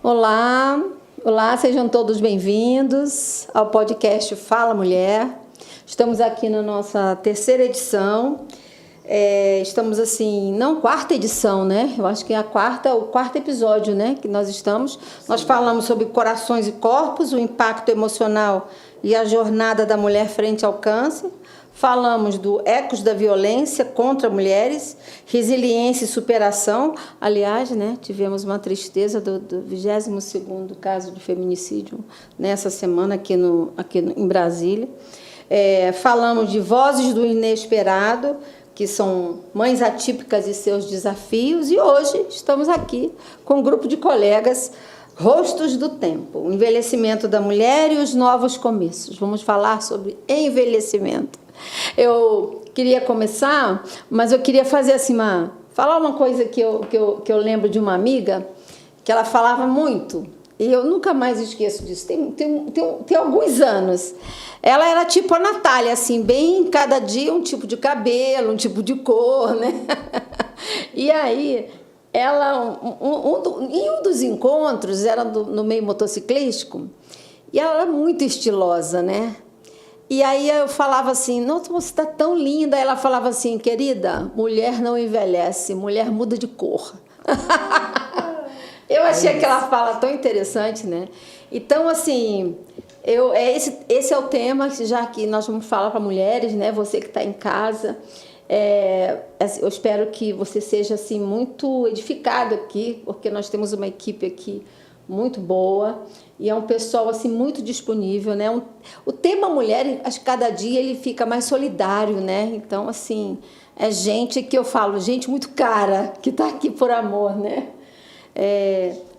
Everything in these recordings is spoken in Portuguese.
Olá, olá, sejam todos bem-vindos ao podcast Fala Mulher. Estamos aqui na nossa terceira edição. Estamos assim, não quarta edição, né? Eu acho que é o quarto episódio, né? Que nós estamos. Nós falamos sobre corações e corpos, o impacto emocional e a jornada da mulher frente ao câncer. Falamos do ecos da violência contra mulheres, resiliência e superação. Aliás, né, tivemos uma tristeza do 22º caso de feminicídio nessa semana em Brasília. Falamos de vozes do inesperado, que são mães atípicas e seus desafios. E hoje estamos aqui com um grupo de colegas, Rostos do Tempo, o envelhecimento da mulher e os novos começos. Vamos falar sobre envelhecimento. Eu queria começar, mas eu queria fazer assim, falar uma coisa que eu lembro de uma amiga, que ela falava muito, e eu nunca mais esqueço disso, tem alguns anos. Ela era tipo a Natália, assim, bem cada dia um tipo de cabelo, um tipo de cor, né? E aí, ela, em um dos encontros, era no meio motociclístico, e ela era muito estilosa, né? E aí eu falava assim, nossa, você está tão linda. Ela falava assim, querida, mulher não envelhece, mulher muda de cor. Eu achei aquela fala tão interessante, né? Então, assim, esse é o tema, já que nós vamos falar para mulheres, né? Você que está em casa, eu espero que você seja assim, muito edificado aqui, porque nós temos uma equipe aqui muito boa e é um pessoal assim muito disponível, né? O tema mulher, acho que cada dia ele fica mais solidário, né? Então assim, é gente que eu falo, gente muito cara, que está aqui por amor, né?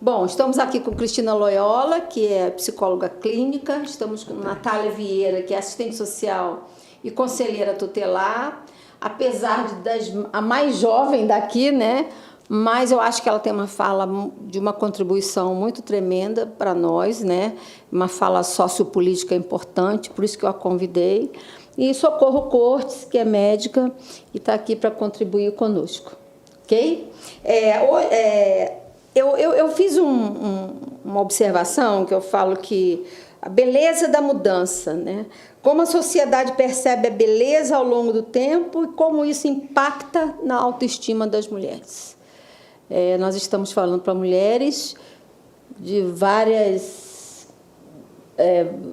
Bom, estamos aqui com Cristina Loyola, que é psicóloga clínica, estamos com Natália Vieira, que é assistente social e conselheira tutelar, apesar de a mais jovem daqui, né? Mas eu acho que ela tem uma fala de uma contribuição muito tremenda para nós, né? Uma fala sociopolítica importante, por isso que eu a convidei. E Socorro Cortes, que é médica e está aqui para contribuir conosco, ok? Eu fiz uma observação que eu falo que a beleza da mudança, né? Como a sociedade percebe a beleza ao longo do tempo e como isso impacta na autoestima das mulheres. Nós estamos falando para mulheres de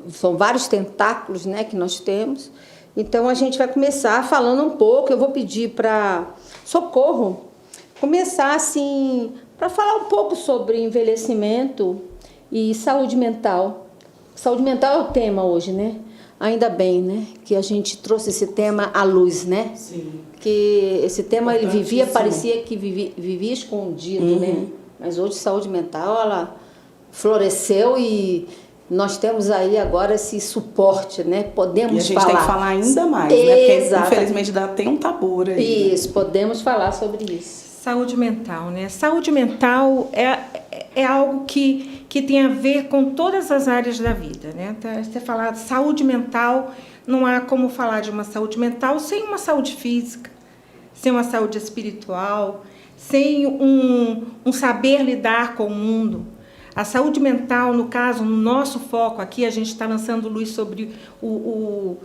são vários tentáculos, né, que nós temos. Então, a gente vai começar falando um pouco, eu vou pedir para Socorro começar assim, para falar um pouco sobre envelhecimento e saúde mental. Saúde mental é o tema hoje, né? Ainda bem, né, que a gente trouxe esse tema à luz, né? Sim. Que esse tema ele parecia que vivia escondido, né? Mas hoje saúde mental ela floresceu e nós temos aí agora esse suporte, né? Podemos falar. E a gente tem que falar ainda mais, né? Porque infelizmente tem um tabu aí. Isso, podemos falar sobre isso. Saúde mental, né? Saúde mental é algo que tem a ver com todas as áreas da vida, né? Você falar de saúde mental, não há como falar de uma saúde mental sem uma saúde física, sem uma saúde espiritual, sem um saber lidar com o mundo. A saúde mental, no caso, no nosso foco aqui, a gente está lançando luz sobre o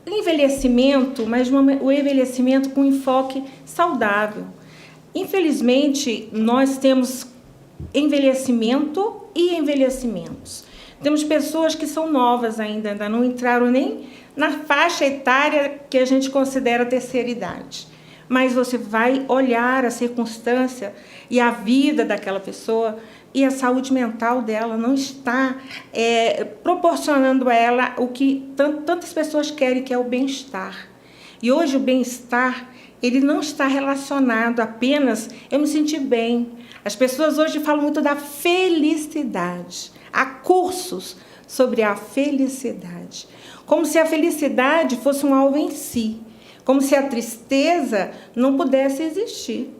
envelhecimento, mas o envelhecimento com enfoque saudável. Infelizmente, nós temos envelhecimento e envelhecimentos. Temos pessoas que são novas ainda não entraram nem na faixa etária que a gente considera terceira idade. Mas você vai olhar a circunstância e a vida daquela pessoa e a saúde mental dela não está proporcionando a ela o que tantas pessoas querem, que é o bem-estar. E hoje o bem-estar, ele não está relacionado apenas eu me sentir bem. As pessoas hoje falam muito da felicidade. Há cursos sobre a felicidade. Como se a felicidade fosse um alvo em si. Como se a tristeza não pudesse existir.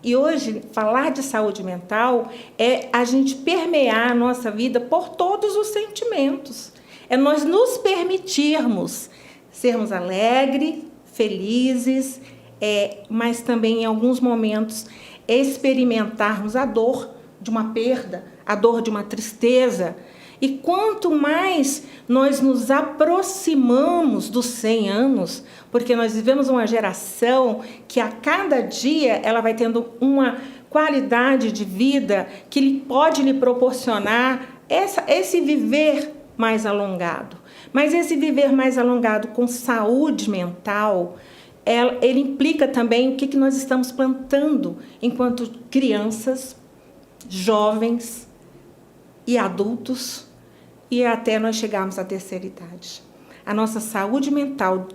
E hoje, falar de saúde mental é a gente permear a nossa vida por todos os sentimentos. É nós nos permitirmos sermos alegres, felizes, mas também, em alguns momentos, experimentarmos a dor de uma perda, a dor de uma tristeza. E quanto mais nós nos aproximamos dos 100 anos, porque nós vivemos uma geração que a cada dia ela vai tendo uma qualidade de vida que pode lhe proporcionar esse viver mais alongado. Mas esse viver mais alongado com saúde mental, ele implica também o que nós estamos plantando enquanto crianças, jovens e adultos, e até nós chegarmos à terceira idade. A nossa saúde mental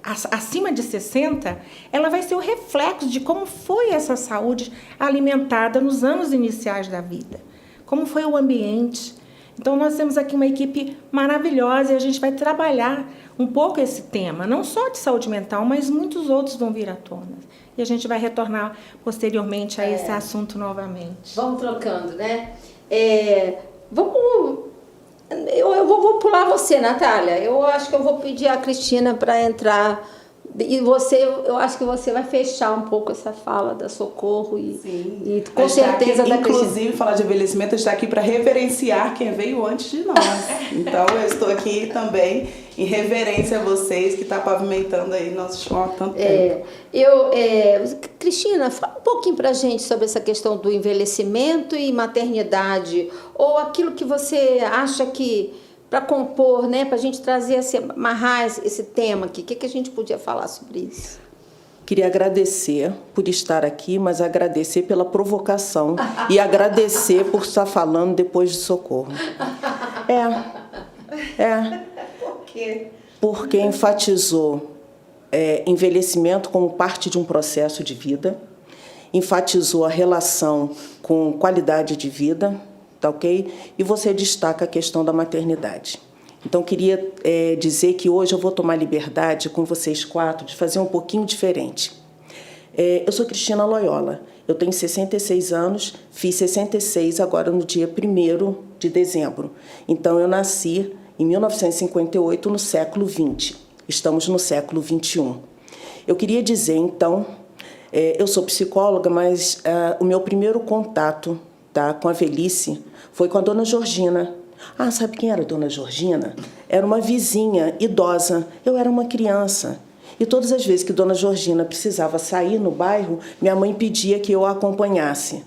acima de 60, ela vai ser o reflexo de como foi essa saúde alimentada nos anos iniciais da vida, como foi o ambiente. Então, nós temos aqui uma equipe maravilhosa e a gente vai trabalhar um pouco esse tema, não só de saúde mental, mas muitos outros vão vir à tona. E a gente vai retornar posteriormente a esse assunto novamente. Vamos trocando, né? Eu vou pular você, Natália. Eu acho que eu vou pedir a Cristina para entrar. E eu acho que você vai fechar um pouco essa fala da Socorro e com certeza da Cristina. Inclusive, falar de envelhecimento, está aqui para reverenciar quem veio antes de nós. Então, eu estou aqui também em reverência a vocês que estão pavimentando aí nosso chão há tanto tempo. Cristina, fala um pouquinho para a gente sobre essa questão do envelhecimento e maternidade, ou aquilo que você acha que para compor, né, para a gente trazer, amarrar esse tema aqui. O que a gente podia falar sobre isso? Queria agradecer por estar aqui, mas agradecer pela provocação e agradecer por estar falando depois de Socorro. Por quê? Porque enfatizou envelhecimento como parte de um processo de vida, enfatizou a relação com qualidade de vida, tá ok? E você destaca a questão da maternidade. Então, queria dizer que hoje eu vou tomar liberdade com vocês quatro de fazer um pouquinho diferente. Eu sou Cristina Loyola, eu tenho 66 anos, fiz 66 agora no dia 1º de dezembro. Então, eu nasci em 1958, no século XX. Estamos no século XXI. Eu queria dizer, então, eu sou psicóloga, mas o meu primeiro contato com a velhice foi com a dona Georgina. Ah, sabe quem era a dona Georgina? Era uma vizinha idosa. Eu era uma criança. E todas as vezes que dona Georgina precisava sair no bairro, minha mãe pedia que eu a acompanhasse.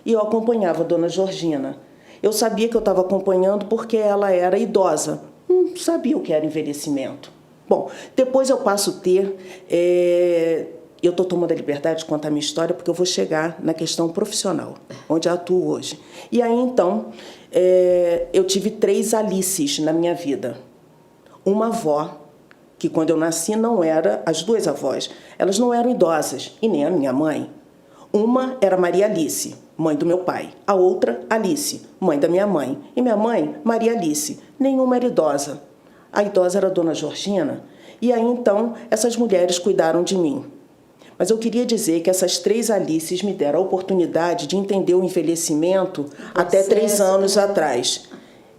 E eu acompanhava a dona Georgina. Eu sabia que eu estava acompanhando porque ela era idosa. Não sabia o que era envelhecimento. Bom, depois eu passo a ter... Eu estou tomando a liberdade de contar a minha história porque eu vou chegar na questão profissional, onde eu atuo hoje. E aí, então, eu tive 3 Alices na minha vida. Uma avó, que quando eu nasci não era... As 2 avós, elas não eram idosas, e nem a minha mãe. Uma era Maria Alice, mãe do meu pai. A outra, Alice, mãe da minha mãe. E minha mãe, Maria Alice. Nenhuma era idosa. A idosa era a dona Georgina. E aí, então, essas mulheres cuidaram de mim. Mas eu queria dizer que essas 3 Alices me deram a oportunidade de entender o envelhecimento até 3 anos atrás.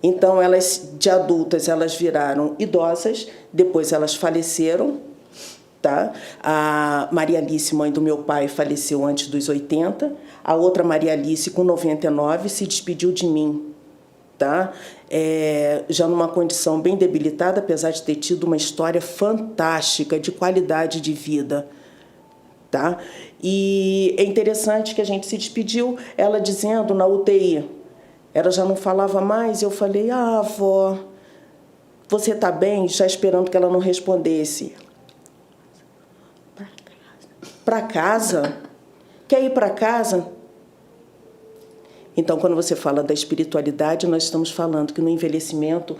Então, elas, de adultas, elas viraram idosas, depois elas faleceram. Tá? A Maria Alice, mãe do meu pai, faleceu antes dos 80. A outra, Maria Alice, com 99, se despediu de mim. Tá? Já numa condição bem debilitada, apesar de ter tido uma história fantástica de qualidade de vida. Tá? E é interessante que a gente se despediu, ela dizendo na UTI, ela já não falava mais, eu falei, avó, você está bem? Já esperando que ela não respondesse. Para casa? Quer ir para casa? Então, quando você fala da espiritualidade, nós estamos falando que no envelhecimento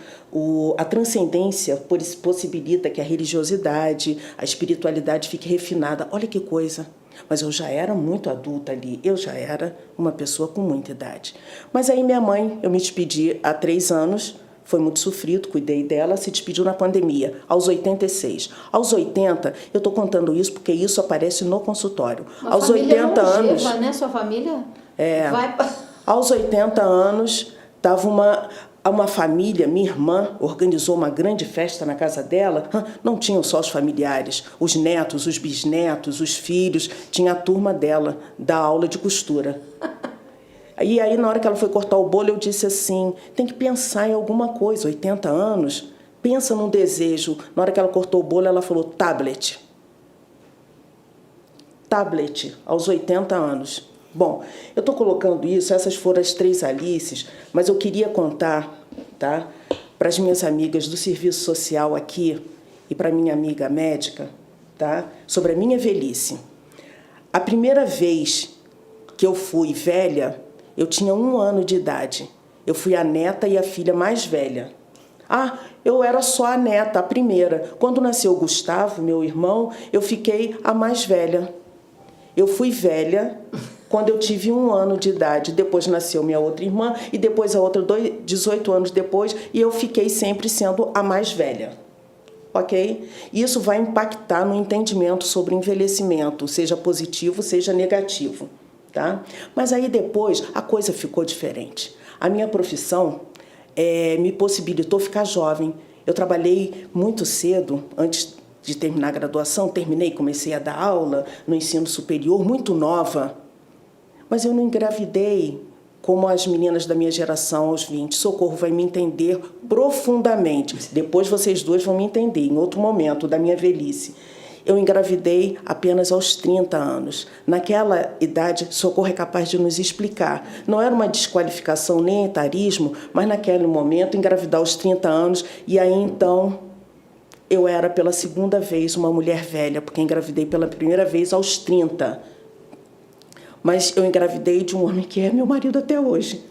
a transcendência possibilita que a religiosidade, a espiritualidade fique refinada. Olha que coisa! Mas eu já era muito adulta ali, eu já era uma pessoa com muita idade. Mas aí minha mãe, eu me despedi há 3 anos, foi muito sofrido, cuidei dela, se despediu na pandemia, aos 86. Aos 80, eu estou contando isso porque isso aparece no consultório. Aos 80 anos... né? Sua família? Aos 80 anos, estava uma família, minha irmã, organizou uma grande festa na casa dela. Não tinham só os familiares, os netos, os bisnetos, os filhos, tinha a turma dela, da aula de costura. E aí, na hora que ela foi cortar o bolo, eu disse assim, tem que pensar em alguma coisa, 80 anos, pensa num desejo. Na hora que ela cortou o bolo, ela falou, tablet. Tablet, aos 80 anos. Bom, eu estou colocando isso, essas foram as 3 Alices, mas eu queria contar, tá, para as minhas amigas do serviço social aqui e para minha amiga médica, tá, sobre a minha velhice. A primeira vez que eu fui velha, eu tinha 1 ano de idade. Eu fui a neta e a filha mais velha. Eu era só a neta, a primeira. Quando nasceu o Gustavo, meu irmão, eu fiquei a mais velha. Eu fui velha quando eu tive 1 ano de idade. Depois nasceu minha outra irmã e depois a outra 18 anos depois, e eu fiquei sempre sendo a mais velha. Ok? Isso vai impactar no entendimento sobre envelhecimento, seja positivo, seja negativo. Tá? Mas aí depois a coisa ficou diferente. A minha profissão me possibilitou ficar jovem. Eu trabalhei muito cedo, antes de terminar a graduação, comecei a dar aula no ensino superior, muito nova. Mas eu não engravidei como as meninas da minha geração aos 20. Socorro vai me entender profundamente. Depois vocês duas vão me entender, em outro momento da minha velhice. Eu engravidei apenas aos 30 anos. Naquela idade, Socorro é capaz de nos explicar. Não era uma desqualificação nem etarismo, mas naquele momento, engravidar aos 30 anos, e aí então eu era pela segunda vez uma mulher velha, porque engravidei pela primeira vez aos 30. Mas eu engravidei de um homem que é meu marido até hoje.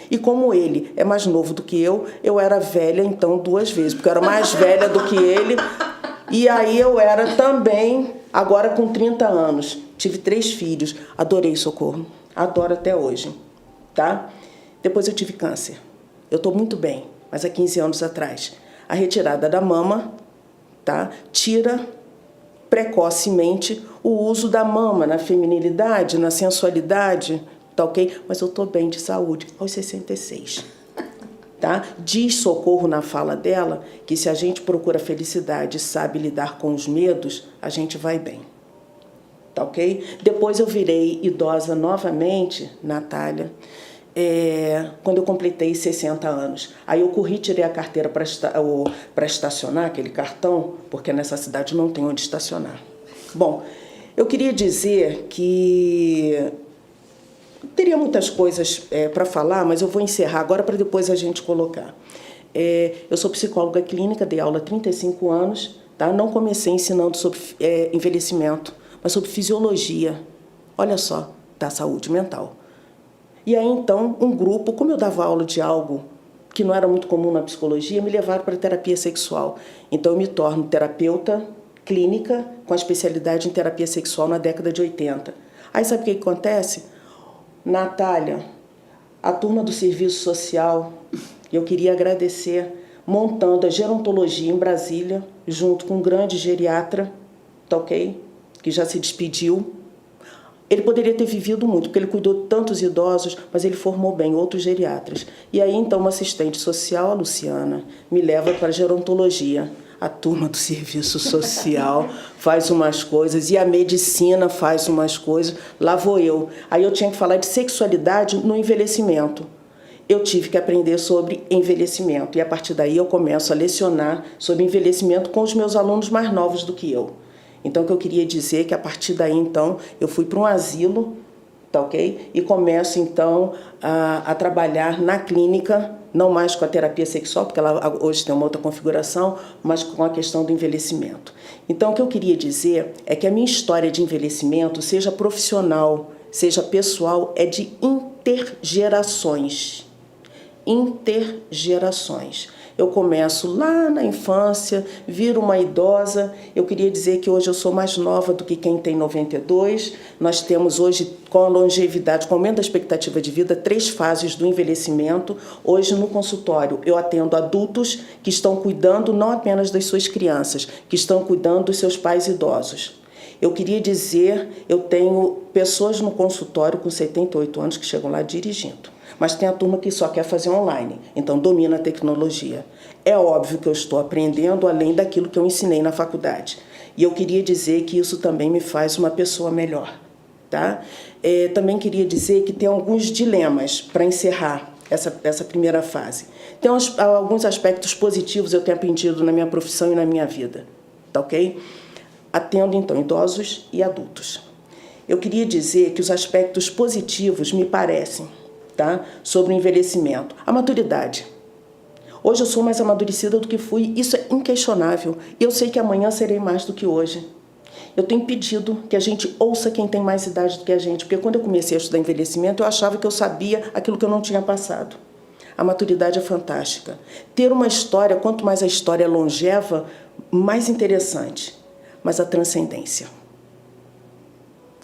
E como ele é mais novo do que eu era velha então 2 vezes, porque eu era mais velha do que ele. E aí eu era também, agora com 30 anos. Tive 3 filhos. Adorei Socorro. Adoro até hoje. Tá? Depois eu tive câncer. Eu estou muito bem, mas há 15 anos atrás. A retirada da mama, tá, tira precocemente o uso da mama na feminilidade, na sensualidade, tá ok? Mas eu estou bem de saúde, aos 66. Tá? Diz Socorro na fala dela que se a gente procura felicidade e sabe lidar com os medos, a gente vai bem. Tá ok? Depois eu virei idosa novamente, Natália, quando eu completei 60 anos. Aí eu corri, tirei a carteira para estacionar, aquele cartão, porque nessa cidade não tem onde estacionar. Bom, eu queria dizer que teria muitas coisas para falar, mas eu vou encerrar agora para depois a gente colocar. Eu sou psicóloga clínica, dei aula há 35 anos, tá? Não comecei ensinando sobre envelhecimento, mas sobre fisiologia, olha só, da saúde mental. E aí, então, um grupo, como eu dava aula de algo que não era muito comum na psicologia, me levaram para a terapia sexual. Então, eu me torno terapeuta clínica com a especialidade em terapia sexual na década de 80. Aí, sabe o que acontece? Natália, a turma do serviço social, eu queria agradecer, montando a gerontologia em Brasília, junto com um grande geriatra, tá ok? Que já se despediu. Ele poderia ter vivido muito, porque ele cuidou de tantos idosos, mas ele formou bem outros geriatras. E aí, então, uma assistente social, a Luciana, me leva para a gerontologia. A turma do serviço social faz umas coisas e a medicina faz umas coisas. Lá vou eu. Aí eu tinha que falar de sexualidade no envelhecimento. Eu tive que aprender sobre envelhecimento. E a partir daí eu começo a lecionar sobre envelhecimento com os meus alunos mais novos do que eu. Então, o que eu queria dizer é que, a partir daí, então, eu fui para um asilo, tá ok? E começo, então, a trabalhar na clínica, não mais com a terapia sexual, porque ela hoje tem uma outra configuração, mas com a questão do envelhecimento. Então, o que eu queria dizer é que a minha história de envelhecimento, seja profissional, seja pessoal, é de intergerações. Intergerações. Eu começo lá na infância, viro uma idosa. Eu queria dizer que hoje eu sou mais nova do que quem tem 92. Nós temos hoje, com a longevidade, com o aumento da expectativa de vida, 3 fases do envelhecimento. Hoje, no consultório, eu atendo adultos que estão cuidando não apenas das suas crianças, que estão cuidando dos seus pais idosos. Eu queria dizer, eu tenho pessoas no consultório com 78 anos que chegam lá dirigindo. Mas tem a turma que só quer fazer online, então domina a tecnologia. É óbvio que eu estou aprendendo além daquilo que eu ensinei na faculdade. E eu queria dizer que isso também me faz uma pessoa melhor. Tá? Também queria dizer que tem alguns dilemas para encerrar essa primeira fase. Tem alguns aspectos positivos eu tenho aprendido na minha profissão e na minha vida. Tá ok? Atendo, então, idosos e adultos. Eu queria dizer que os aspectos positivos me parecem, tá? Sobre o envelhecimento. A maturidade. Hoje eu sou mais amadurecida do que fui, isso é inquestionável. E eu sei que amanhã serei mais do que hoje. Eu tenho pedido que a gente ouça quem tem mais idade do que a gente, porque quando eu comecei a estudar envelhecimento, eu achava que eu sabia aquilo que eu não tinha passado. A maturidade é fantástica. Ter uma história, quanto mais a história é longeva, mais interessante. Mas a transcendência.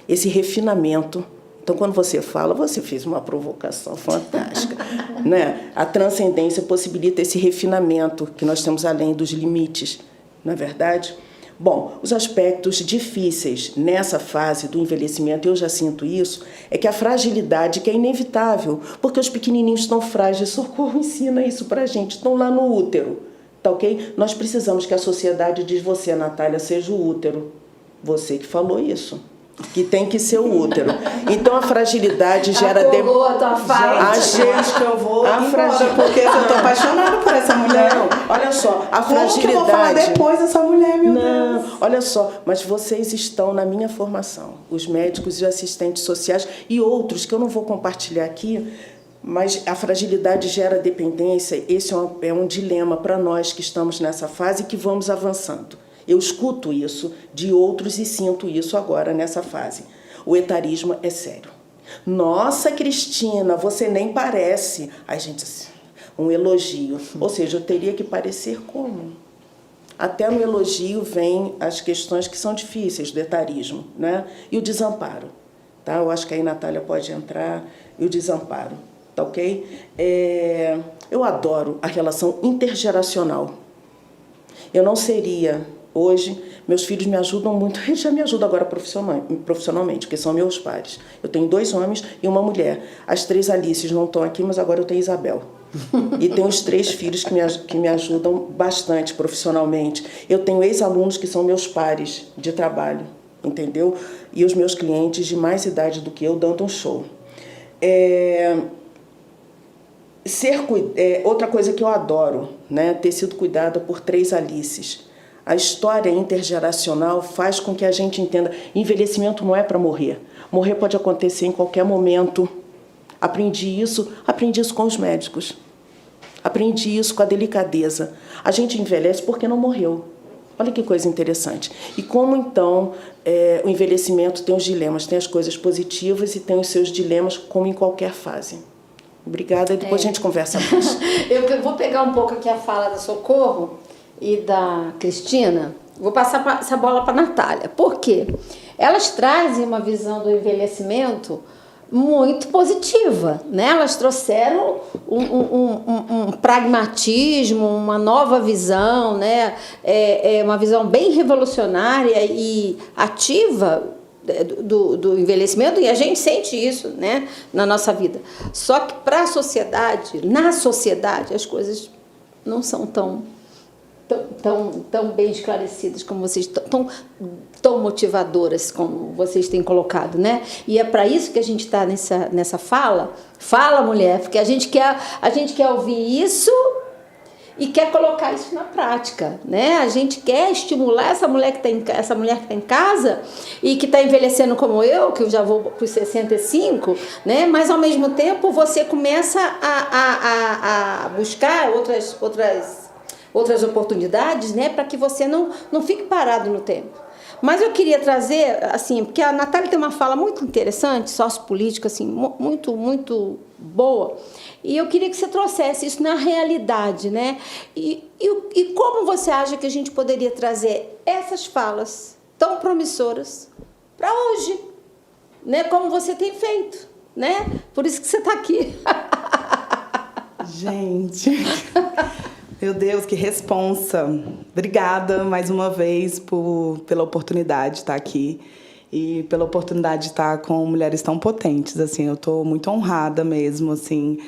Esse refinamento. Então, quando você fala, você fez uma provocação fantástica. Né? A transcendência possibilita esse refinamento que nós temos além dos limites, não é verdade? Bom, os aspectos difíceis nessa fase do envelhecimento, eu já sinto isso, é que a fragilidade, que é inevitável, porque os pequenininhos estão frágeis, Socorro ensina isso pra gente, estão lá no útero, tá ok? Nós precisamos que a sociedade diz, você, Natália, seja o útero. Você que falou isso. Que tem que ser o útero. Então a fragilidade gera... A tua fala. Gente, que eu vou embora, porque eu tô apaixonada por essa mulher. Não, olha só, a Como fragilidade... que eu vou falar depois dessa mulher, meu Deus? Olha só, mas vocês estão na minha formação, os médicos e assistentes sociais e outros que eu não vou compartilhar aqui, mas a fragilidade gera dependência. Esse é um dilema para nós que estamos nessa fase e que vamos avançando. Eu escuto isso de outros e sinto isso agora nessa fase. O etarismo é sério. Nossa, Cristina, você nem parece. Ai, gente, um elogio. Ou seja, eu teria que parecer como? Até no elogio vem as questões que são difíceis do etarismo, né? E o desamparo. Tá? Eu acho que aí a Natália pode entrar. E o desamparo, tá ok? Eu adoro a relação intergeracional. Eu não seria... Hoje, meus filhos me ajudam muito, eles já me ajudam agora profissionalmente, porque são meus pares. Eu tenho 2 homens e uma mulher. As 3 Alices não estão aqui, mas agora eu tenho Isabel. E tenho os 3 filhos que me ajudam bastante profissionalmente. Eu tenho ex-alunos que são meus pares de trabalho, entendeu? E os meus clientes de mais idade do que eu dando um show. Outra coisa que eu adoro, né, ter sido cuidada por 3 Alices. A história intergeracional faz com que a gente entenda envelhecimento não é para morrer. Morrer pode acontecer em qualquer momento. Aprendi isso com os médicos. Aprendi isso com a delicadeza. A gente envelhece porque não morreu. Olha que coisa interessante. E como, então, o envelhecimento tem os dilemas, tem as coisas positivas e tem os seus dilemas, como em qualquer fase. Obrigada, e depois a gente conversa mais. Eu vou pegar um pouco aqui a fala da Socorro e da Cristina, vou passar essa bola para a Natália. Por quê? Elas trazem uma visão do envelhecimento muito positiva, né? Elas trouxeram um pragmatismo, uma nova visão, né? Uma visão bem revolucionária e ativa do envelhecimento, e a gente sente isso, né, na nossa vida. Só que para a sociedade, na sociedade, as coisas não são tão bem esclarecidas como vocês, tão motivadoras como vocês têm colocado, né? E é para isso que a gente está nessa fala mulher, porque a gente quer ouvir isso e quer colocar isso na prática, né? A gente quer estimular essa mulher que está em casa e que está envelhecendo como eu, que eu já vou para os 65, né? Mas ao mesmo tempo você começa a buscar outras oportunidades, né, para que você não fique parado no tempo. Mas eu queria trazer, assim, porque a Natália tem uma fala muito interessante, sociopolítica, assim, muito, muito boa, e eu queria que você trouxesse isso na realidade, né? E como você acha que a gente poderia trazer essas falas tão promissoras para hoje, né? Como você tem feito, né? Por isso que você está aqui. Gente... Meu Deus, que responsa. Obrigada mais uma vez pela oportunidade de estar aqui. e pela oportunidade de estar com mulheres tão potentes. Assim, eu estou muito honrada mesmo, assim.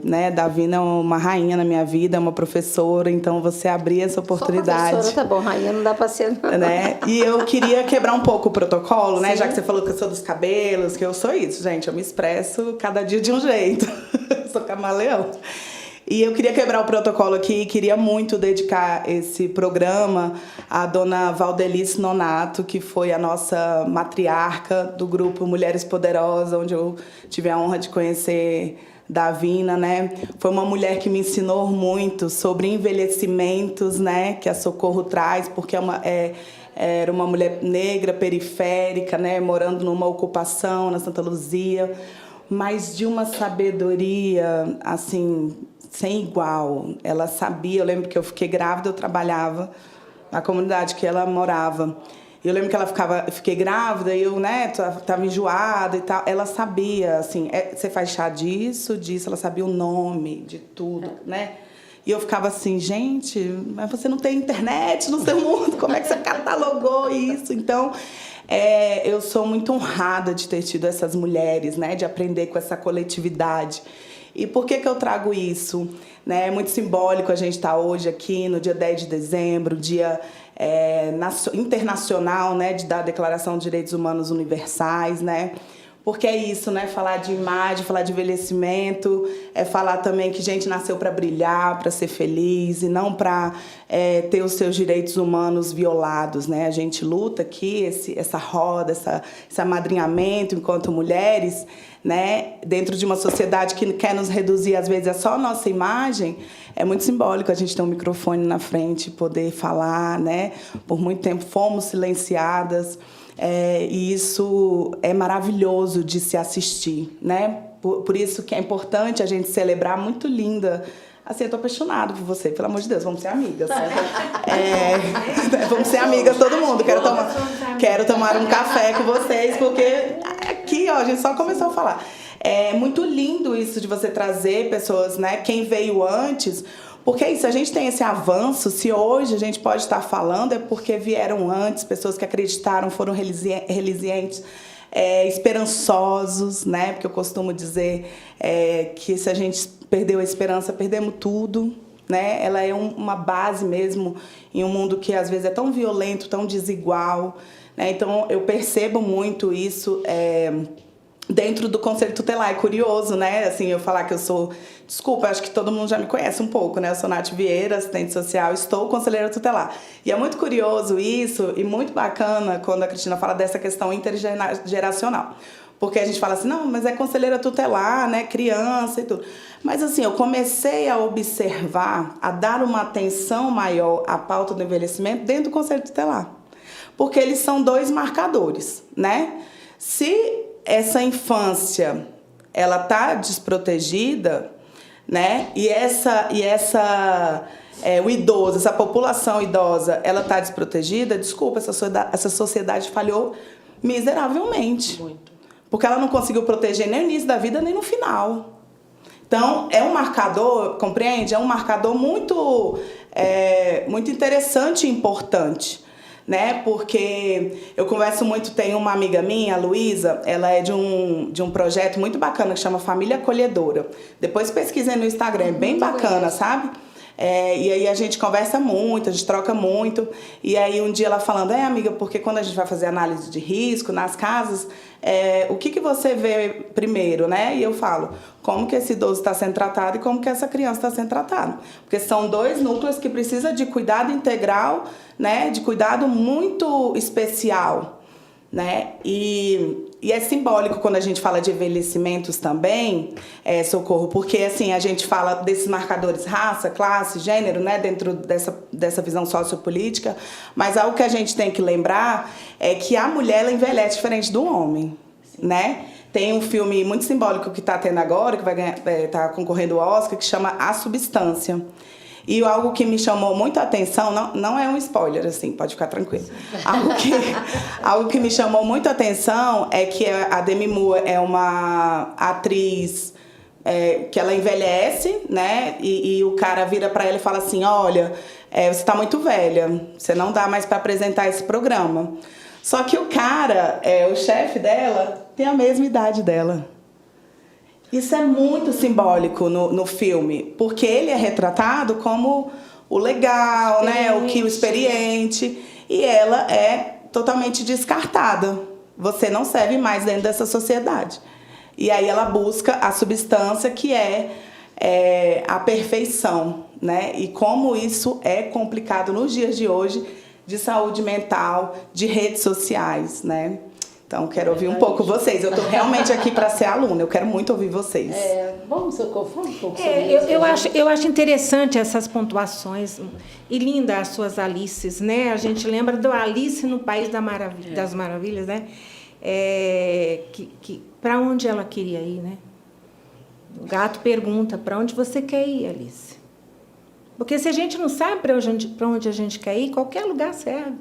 Né, Davina é uma rainha na minha vida, é uma professora, então você abrir essa oportunidade. Só professora, tá bom, rainha não dá para ser, não. Né? E eu queria quebrar um pouco o protocolo, né? Já que você falou que eu sou dos cabelos, que eu sou isso, gente, eu me expresso cada dia de um jeito. Sou camaleão. E eu queria quebrar o protocolo aqui, queria muito dedicar esse programa à dona Valdelice Nonato, que foi a nossa matriarca do grupo Mulheres Poderosas, onde eu tive a honra de conhecer Davina, né? Foi uma mulher que me ensinou muito sobre envelhecimentos, né? Que a Socorro traz, porque era uma mulher negra, periférica, né? Morando numa ocupação na Santa Luzia, mas de uma sabedoria, assim, sem igual. Ela sabia, eu lembro que eu fiquei grávida, eu trabalhava na comunidade que ela morava. Eu lembro que eu fiquei grávida e eu, né, tava enjoada e tal. Ela sabia, assim, você faz chá disso, ela sabia o nome de tudo, né? E eu ficava assim, gente, mas você não tem internet no seu mundo, como é que você catalogou isso? Então, eu sou muito honrada de ter tido essas mulheres, né, de aprender com essa coletividade. E por que eu trago isso? Né? É muito simbólico a gente estar hoje aqui no dia 10 de dezembro, dia internacional, né, da Declaração de Direitos Humanos Universais, né? Porque é isso, né? Falar de imagem, falar de envelhecimento, é falar também que a gente nasceu para brilhar, para ser feliz e não para ter os seus direitos humanos violados, né? A gente luta aqui, essa roda, esse amadrinhamento enquanto mulheres, né? Dentro de uma sociedade que quer nos reduzir, às vezes, é só a nossa imagem. É muito simbólico a gente ter um microfone na frente e poder falar, né? Por muito tempo fomos silenciadas. E isso é maravilhoso de se assistir, né? Por isso que é importante a gente celebrar, muito linda. Assim, eu tô apaixonada por você, pelo amor de Deus, vamos ser amigas. Vamos ser amigas todo mundo. Quero tomar um café com vocês, porque aqui, ó, a gente só começou a falar. É muito lindo isso de você trazer pessoas, né? Quem veio antes. Porque é isso, a gente tem esse avanço, se hoje a gente pode estar falando, é porque vieram antes, pessoas que acreditaram, foram resilientes, esperançosos, né? Porque eu costumo dizer que se a gente perdeu a esperança, perdemos tudo, né? Ela é uma base mesmo em um mundo que às vezes é tão violento, tão desigual, né? Então eu percebo muito isso dentro do Conselho Tutelar. É curioso, né? Assim, eu falar que eu sou... Desculpa, acho que todo mundo já me conhece um pouco, né? Eu sou Nath Vieira, assistente social, estou conselheira tutelar. E é muito curioso isso e muito bacana quando a Cristina fala dessa questão intergeracional. Porque a gente fala assim, não, mas é conselheira tutelar, né? Criança e tudo. Mas assim, eu comecei a observar, a dar uma atenção maior à pauta do envelhecimento dentro do Conselho Tutelar. Porque eles são dois marcadores, né? Se essa infância, ela tá desprotegida, né? O idoso, essa população idosa, ela tá desprotegida, desculpa, essa sociedade falhou miseravelmente. Muito. Porque ela não conseguiu proteger nem no início da vida, nem no final. Então, é um marcador, compreende? É um marcador muito interessante e importante. Né? Porque eu converso muito, tem uma amiga minha, a Luísa, ela é de um projeto muito bacana que chama Família Acolhedora. Depois pesquisem no Instagram, é bem bacana, sabe? E aí a gente conversa muito, a gente troca muito. E aí um dia ela falando, amiga, porque quando a gente vai fazer análise de risco nas casas, o que você vê primeiro, né? E eu falo, como que esse idoso está sendo tratado e como que essa criança está sendo tratada. Porque são dois núcleos que precisam de cuidado integral, né? De cuidado muito especial, né? E é simbólico quando a gente fala de envelhecimentos também, Socorro, porque assim, a gente fala desses marcadores raça, classe, gênero, né, dentro dessa visão sociopolítica, mas algo que a gente tem que lembrar é que a mulher ela envelhece diferente do homem, né? Tem um filme muito simbólico que está tendo agora, que vai tá concorrendo ao Oscar, que chama A Substância. E algo que me chamou muito a atenção, não é um spoiler, assim, pode ficar tranquilo. Algo que me chamou muito a atenção é que a Demi Moore é uma atriz que ela envelhece, né? E o cara vira para ela e fala assim, olha, você está muito velha, você não dá mais para apresentar esse programa. Só que o cara, o chefe dela, tem a mesma idade dela. Isso é muito simbólico no filme, porque ele é retratado como o legal, né? O experiente, e ela é totalmente descartada. Você não serve mais dentro dessa sociedade. E aí ela busca a substância que é a perfeição, né? E como isso é complicado nos dias de hoje, de saúde mental, de redes sociais, né? Então, quero ouvir um pouco vocês. Eu estou realmente aqui para ser aluna, eu quero muito ouvir vocês. Vamos falar um pouco sobre isso. Eu acho interessante essas pontuações e linda as suas Alices, né? A gente lembra do Alice no País das Maravilhas, né? Para onde ela queria ir, né? O gato pergunta, para onde você quer ir, Alice? Porque se a gente não sabe para onde a gente quer ir, qualquer lugar serve.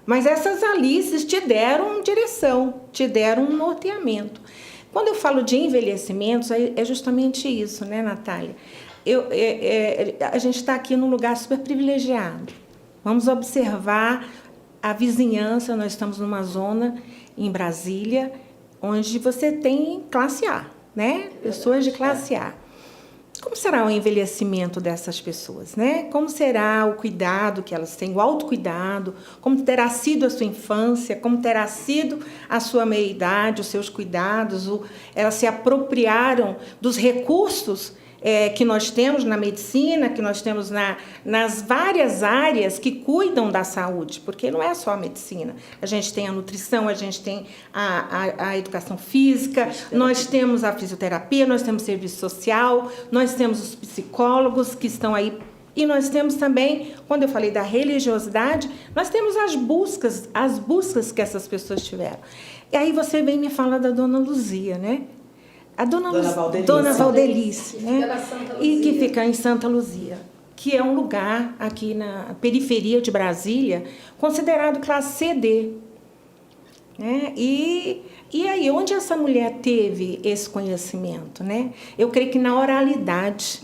Mas essas Alices te deram direção, te deram um norteamento. Quando eu falo de envelhecimentos, é justamente isso, né, Natália? A gente está aqui num lugar super privilegiado. Vamos observar a vizinhança. Nós estamos numa zona em Brasília, onde você tem classe A, né? Pessoas de classe A. Como será o envelhecimento dessas pessoas, né? Como será o cuidado que elas têm, o autocuidado, como terá sido a sua infância, como terá sido a sua meia-idade, os seus cuidados, elas se apropriaram dos recursos que nós temos na medicina, que nós temos nas várias áreas que cuidam da saúde, porque não é só a medicina. A gente tem a nutrição, a gente tem a educação física, nós temos a fisioterapia, nós temos serviço social, nós temos os psicólogos que estão aí, e nós temos também, quando eu falei da religiosidade, nós temos as buscas que essas pessoas tiveram. E aí você vem me falar da Dona Luzia, né? A Dona Valdelice, né? E que fica em Santa Luzia, que é um lugar aqui na periferia de Brasília, considerado classe CD. Né? E aí, onde essa mulher teve esse conhecimento? Né? Eu creio que na oralidade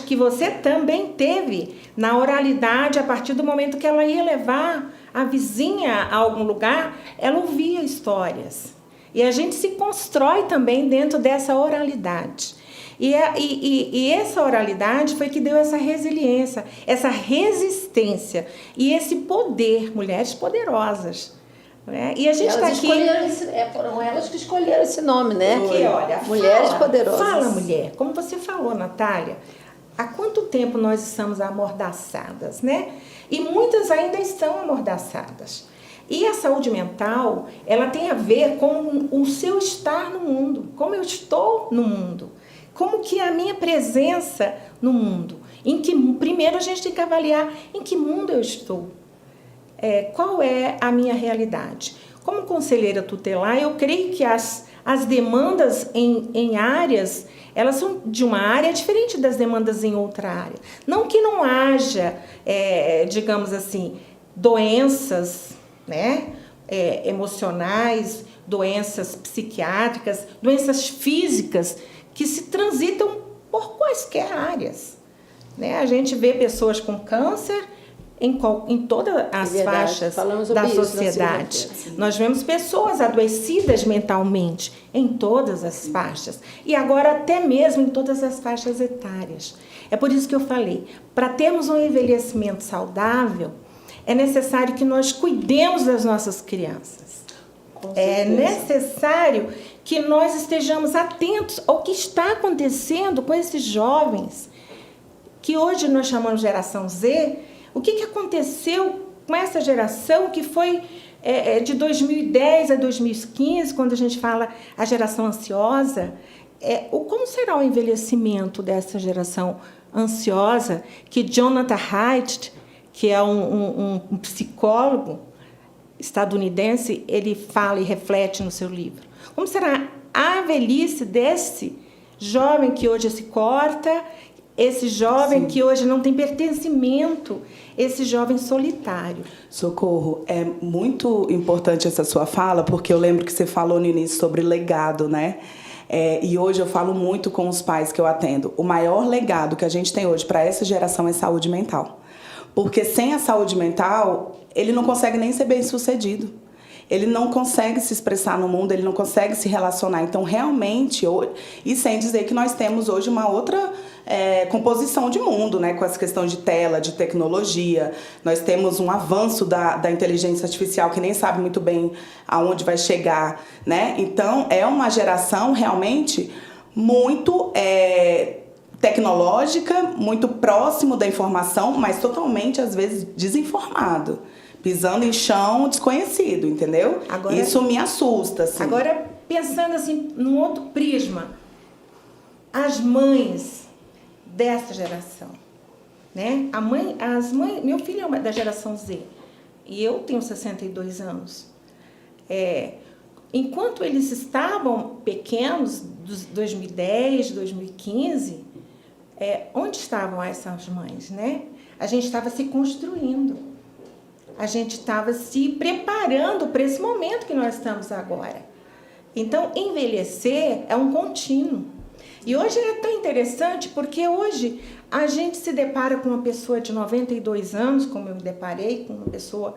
que você também teve, na oralidade, a partir do momento que ela ia levar a vizinha a algum lugar, ela ouvia histórias. E a gente se constrói também dentro dessa oralidade. E essa oralidade foi que deu essa resiliência, essa resistência e esse poder, mulheres poderosas. Né? E a gente está aqui... Foram elas que escolheram esse nome, né? Aqui, olha, Mulheres Poderosas. Fala, mulher. Como você falou, Natália, há quanto tempo nós estamos amordaçadas, né? E muitas ainda estão amordaçadas. E a saúde mental, ela tem a ver com o seu estar no mundo, como eu estou no mundo, como que é a minha presença no mundo. Primeiro a gente tem que avaliar em que mundo eu estou, qual é a minha realidade. Como conselheira tutelar, eu creio que as demandas em áreas, elas são de uma área diferente das demandas em outra área. Não que não haja, digamos assim, doenças, né? Emocionais, doenças psiquiátricas, doenças físicas que se transitam por quaisquer áreas. Né? A gente vê pessoas com câncer em todas as faixas da sociedade. Nós vemos pessoas adoecidas mentalmente em todas as faixas. E agora até mesmo em todas as faixas etárias. É por isso que eu falei, para termos um envelhecimento saudável, é necessário que nós cuidemos das nossas crianças. É necessário que nós estejamos atentos ao que está acontecendo com esses jovens, que hoje nós chamamos de geração Z. O que aconteceu com essa geração que foi de 2010 a 2015, quando a gente fala a geração ansiosa? Como será o envelhecimento dessa geração ansiosa que Jonathan Haidt, que é um psicólogo estadunidense, ele fala e reflete no seu livro. Como será a velhice desse jovem que hoje se corta, esse jovem Sim. que hoje não tem pertencimento, esse jovem solitário? Socorro, é muito importante essa sua fala, porque eu lembro que você falou no início sobre legado, né? E hoje eu falo muito com os pais que eu atendo. O maior legado que a gente tem hoje para essa geração é saúde mental. Porque sem a saúde mental, ele não consegue nem ser bem-sucedido. Ele não consegue se expressar no mundo, ele não consegue se relacionar. Então, realmente, e sem dizer que nós temos hoje uma outra composição de mundo, né? Com essa questão de tela, de tecnologia. Nós temos um avanço da inteligência artificial que nem sabe muito bem aonde vai chegar, né? Então, é uma geração realmente muito tecnológica, muito próximo da informação, mas totalmente, às vezes, desinformado. Pisando em chão desconhecido, entendeu? Agora, isso me assusta, assim. Agora, pensando assim, num outro prisma, as mães dessa geração, né? Meu filho é da geração Z e eu tenho 62 anos. Enquanto eles estavam pequenos, 2010, 2015, onde estavam essas mães, né? A gente estava se construindo. A gente estava se preparando para esse momento que nós estamos agora. Então, envelhecer é um contínuo. E hoje é tão interessante porque hoje a gente se depara com uma pessoa de 92 anos, como eu me deparei com uma pessoa,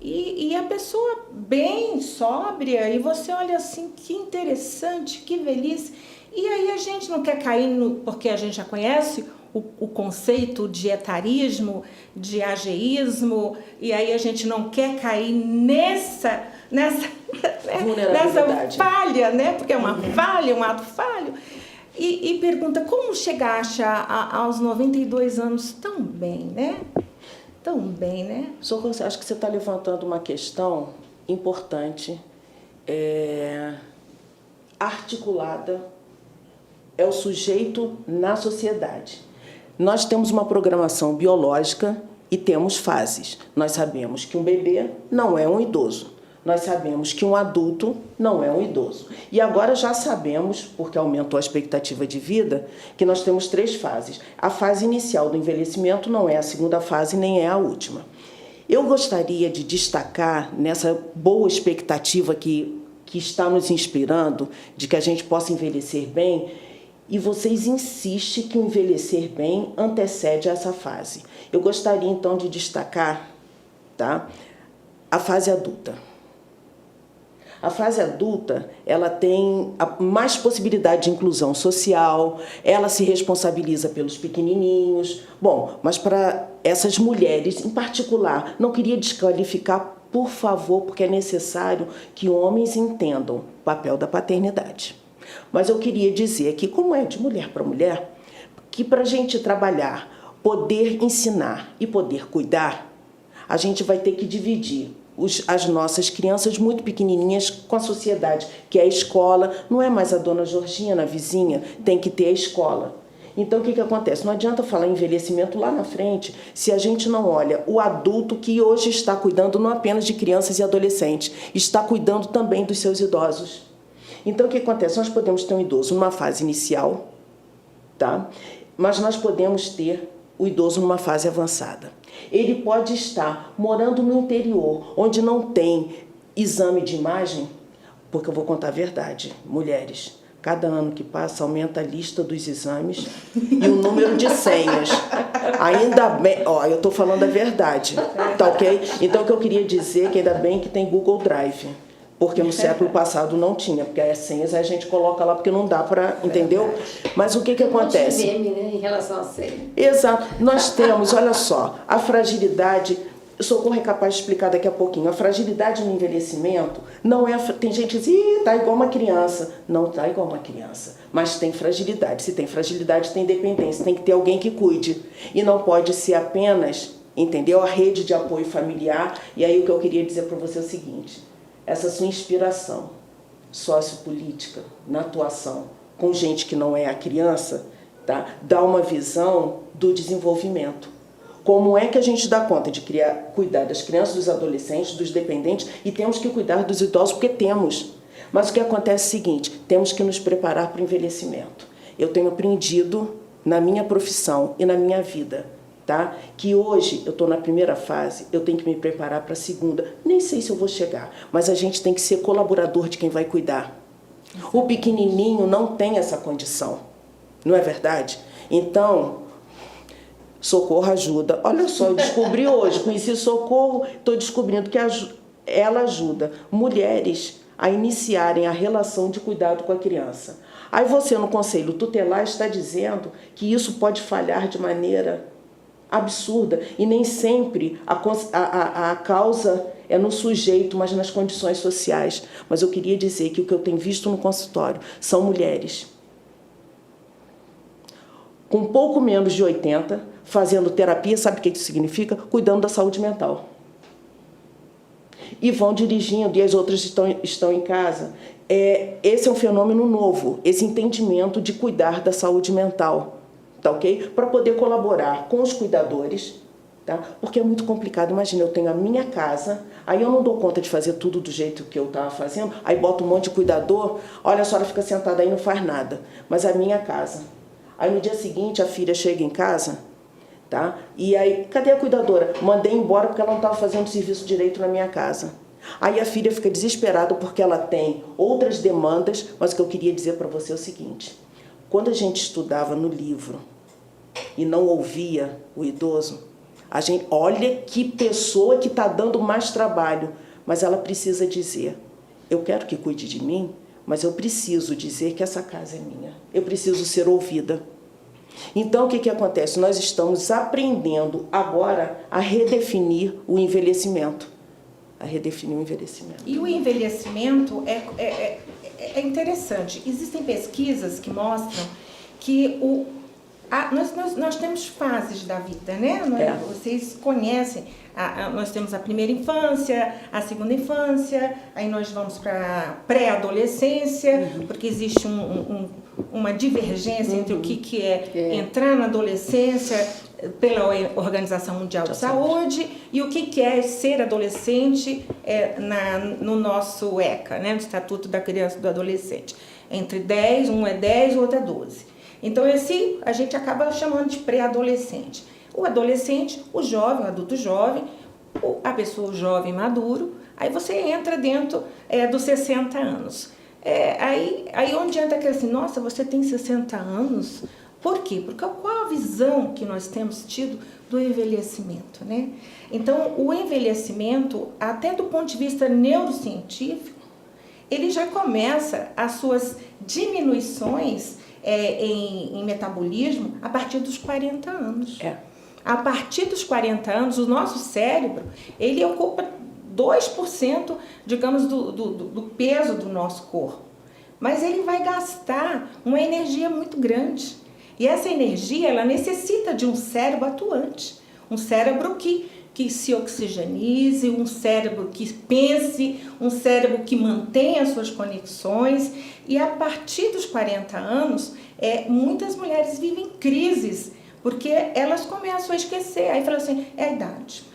e a pessoa bem sóbria, e você olha assim, que interessante, que velhice. E aí a gente não quer cair porque a gente já conhece o conceito de etarismo, de ageísmo, e aí a gente não quer cair nessa falha, né? Porque é uma falha, um ato falho. E pergunta, como chegaste aos 92 anos tão bem, né? Tão bem, né? Acho que você está levantando uma questão importante, articulada, é o sujeito na sociedade. Nós temos uma programação biológica e temos fases. Nós sabemos que um bebê não é um idoso. Nós sabemos que um adulto não é um idoso. E agora já sabemos, porque aumentou a expectativa de vida, que nós temos 3 fases. A fase inicial do envelhecimento não é a segunda fase, nem é a última. Eu gostaria de destacar nessa boa expectativa que está nos inspirando, de que a gente possa envelhecer bem, e vocês insistem que o envelhecer bem antecede essa fase. Eu gostaria, então, de destacar, tá, a fase adulta. A fase adulta, ela tem mais possibilidade de inclusão social, ela se responsabiliza pelos pequenininhos. Bom, mas para essas mulheres, em particular, não queria desqualificar, por favor, porque é necessário que homens entendam o papel da paternidade. Mas eu queria dizer que, como é de mulher para mulher, que para a gente trabalhar, poder ensinar e poder cuidar, a gente vai ter que dividir as nossas crianças muito pequenininhas com a sociedade, que é a escola. Não é mais a dona Georgina, a vizinha, tem que ter a escola. Então, o que acontece? Não adianta falar em envelhecimento lá na frente se a gente não olha o adulto que hoje está cuidando não apenas de crianças e adolescentes, está cuidando também dos seus idosos. Então, o que acontece? Nós podemos ter um idoso numa fase inicial, tá? Mas nós podemos ter o idoso numa fase avançada. Ele pode estar morando no interior, onde não tem exame de imagem, porque eu vou contar a verdade, mulheres, cada ano que passa aumenta a lista dos exames e o número de senhas. Ainda bem, eu estou falando a verdade, tá ok? Então, o que eu queria dizer é que ainda bem que tem Google Drive. Porque no século passado não tinha, porque as senhas a gente coloca lá porque não dá para, entendeu? Mas o que acontece? Meme, né, em relação à senha. Exato. Nós temos, olha só, a fragilidade, Socorro é capaz de explicar daqui a pouquinho, a fragilidade no envelhecimento não é, tem gente que diz, tá igual uma criança. Não tá igual uma criança, mas tem fragilidade. Se tem fragilidade, tem dependência, tem que ter alguém que cuide. E não pode ser apenas, entendeu? A rede de apoio familiar. E aí o que eu queria dizer para você é o seguinte: essa sua inspiração sociopolítica na atuação com gente que não é a criança, tá? Dá uma visão do desenvolvimento. Como é que a gente dá conta de cuidar das crianças, dos adolescentes, dos dependentes, e temos que cuidar dos idosos, porque temos. Mas o que acontece é o seguinte: temos que nos preparar para o envelhecimento. Eu tenho aprendido na minha profissão e na minha vida, tá? Que hoje eu estou na primeira fase, eu tenho que me preparar para a segunda. Nem sei se eu vou chegar, mas a gente tem que ser colaborador de quem vai cuidar. O pequenininho não tem essa condição, não é verdade? Então, Socorro ajuda. Olha só, eu descobri hoje, conheci Socorro, estou descobrindo que ela ajuda mulheres a iniciarem a relação de cuidado com a criança. Aí você, no conselho tutelar, está dizendo que isso pode falhar de maneira absurda e nem sempre a causa é no sujeito, mas nas condições sociais. Mas eu queria dizer que o que eu tenho visto no consultório são mulheres com pouco menos de 80, fazendo terapia, sabe o que isso significa? Cuidando da saúde mental. E vão dirigindo, e as outras estão em casa. Esse é um fenômeno novo, esse entendimento de cuidar da saúde mental, tá ok? Para poder colaborar com os cuidadores, tá? Porque é muito complicado. Imagina, eu tenho a minha casa, aí eu não dou conta de fazer tudo do jeito que eu estava fazendo, aí boto um monte de cuidador, olha, a senhora fica sentada aí e não faz nada. Mas a minha casa. Aí no dia seguinte a filha chega em casa, tá? E aí, cadê a cuidadora? Mandei embora porque ela não estava fazendo serviço direito na minha casa. Aí a filha fica desesperada porque ela tem outras demandas, mas o que eu queria dizer para você é o seguinte: quando a gente estudava no livro e não ouvia o idoso, a gente, olha que pessoa que está dando mais trabalho, mas ela precisa dizer, eu quero que cuide de mim, mas eu preciso dizer que essa casa é minha. Eu preciso ser ouvida. Então, o que acontece? Nós estamos aprendendo agora a redefinir o envelhecimento. E o envelhecimento é interessante. Existem pesquisas que mostram que nós temos fases da vida, né? Vocês conhecem, nós temos a primeira infância, a segunda infância, aí nós vamos para a pré-adolescência, porque existe uma divergência entre o que é entrar na adolescência pela Organização Mundial de Saúde e o que é ser adolescente no nosso ECA, né? No Estatuto da Criança e do Adolescente. Entre 10, um é 10, o outro é 12. Então, esse a gente acaba chamando de pré-adolescente. O adolescente, o jovem, o adulto jovem, a pessoa jovem maduro, aí você entra dentro dos 60 anos. Aí onde entra aquele assim, nossa, você tem 60 anos? Por quê? Porque qual a visão que nós temos tido do envelhecimento, né? Então, o envelhecimento, até do ponto de vista neurocientífico, ele já começa as suas diminuições em metabolismo a partir dos 40 anos. A partir dos 40 anos, o nosso cérebro, ele ocupa 2%, digamos, do peso do nosso corpo. Mas ele vai gastar uma energia muito grande. E essa energia, ela necessita de um cérebro atuante. Um cérebro que se oxigenize, um cérebro que pense, um cérebro que mantenha as suas conexões. E a partir dos 40 anos, muitas mulheres vivem crises, porque elas começam a esquecer. Aí falam assim, é a idade.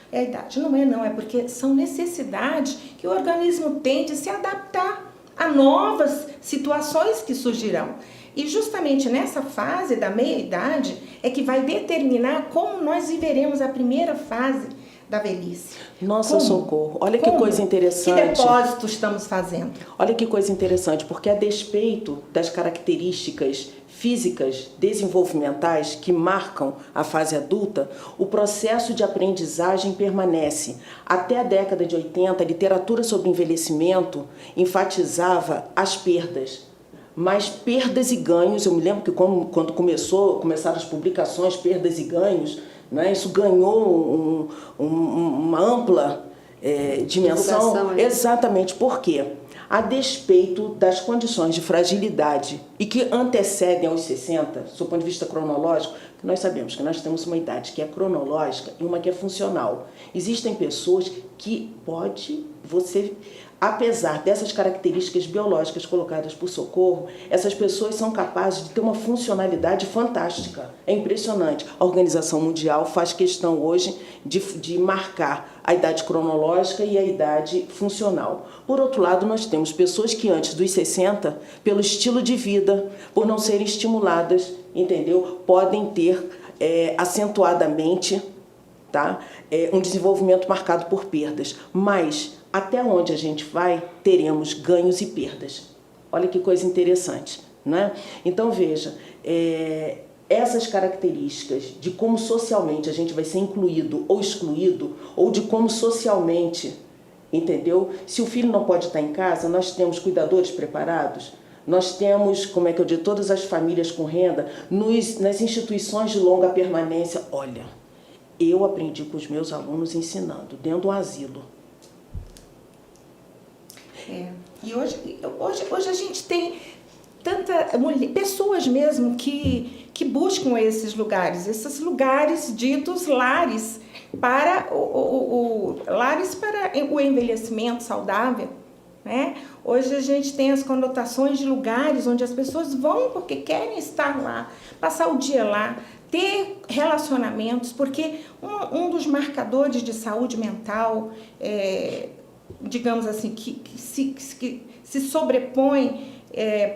Não, é porque são necessidades que o organismo tem de se adaptar a novas situações que surgirão. E justamente nessa fase da meia-idade é que vai determinar como nós viveremos a primeira fase da velhice. Nossa, Socorro, olha que coisa interessante. Que depósito estamos fazendo? Olha que coisa interessante, porque a despeito das características físicas desenvolvimentais que marcam a fase adulta, o processo de aprendizagem permanece. Até a década de 80, a literatura sobre envelhecimento enfatizava as perdas. Mas perdas e ganhos, eu me lembro que quando começaram as publicações, perdas e ganhos, né, isso ganhou uma ampla dimensão. Exatamente, por quê? A despeito das condições de fragilidade e que antecedem aos 60, do ponto de vista cronológico, nós sabemos que nós temos uma idade que é cronológica e uma que é funcional. Existem pessoas que apesar dessas características biológicas colocadas por Socorro, essas pessoas são capazes de ter uma funcionalidade fantástica. É impressionante. A Organização Mundial faz questão hoje de marcar a idade cronológica e a idade funcional. Por outro lado, nós temos pessoas que antes dos 60, pelo estilo de vida, por não serem estimuladas, entendeu? Podem ter acentuadamente, tá? Um desenvolvimento marcado por perdas. Mas até onde a gente vai, teremos ganhos e perdas. Olha que coisa interessante, né? Então, veja, essas características de como socialmente a gente vai ser incluído ou excluído, ou de como socialmente, entendeu? Se o filho não pode estar em casa, nós temos cuidadores preparados, nós temos, como é que eu digo, todas as famílias com renda, nas instituições de longa permanência. Olha, eu aprendi com os meus alunos ensinando, dentro do asilo. E hoje a gente tem pessoas mesmo que buscam esses lugares ditos lares para lares para o envelhecimento saudável, né? Hoje a gente tem as conotações de lugares onde as pessoas vão porque querem estar lá, passar o dia lá, ter relacionamentos, porque um dos marcadores de saúde mental, digamos assim, que se sobrepõe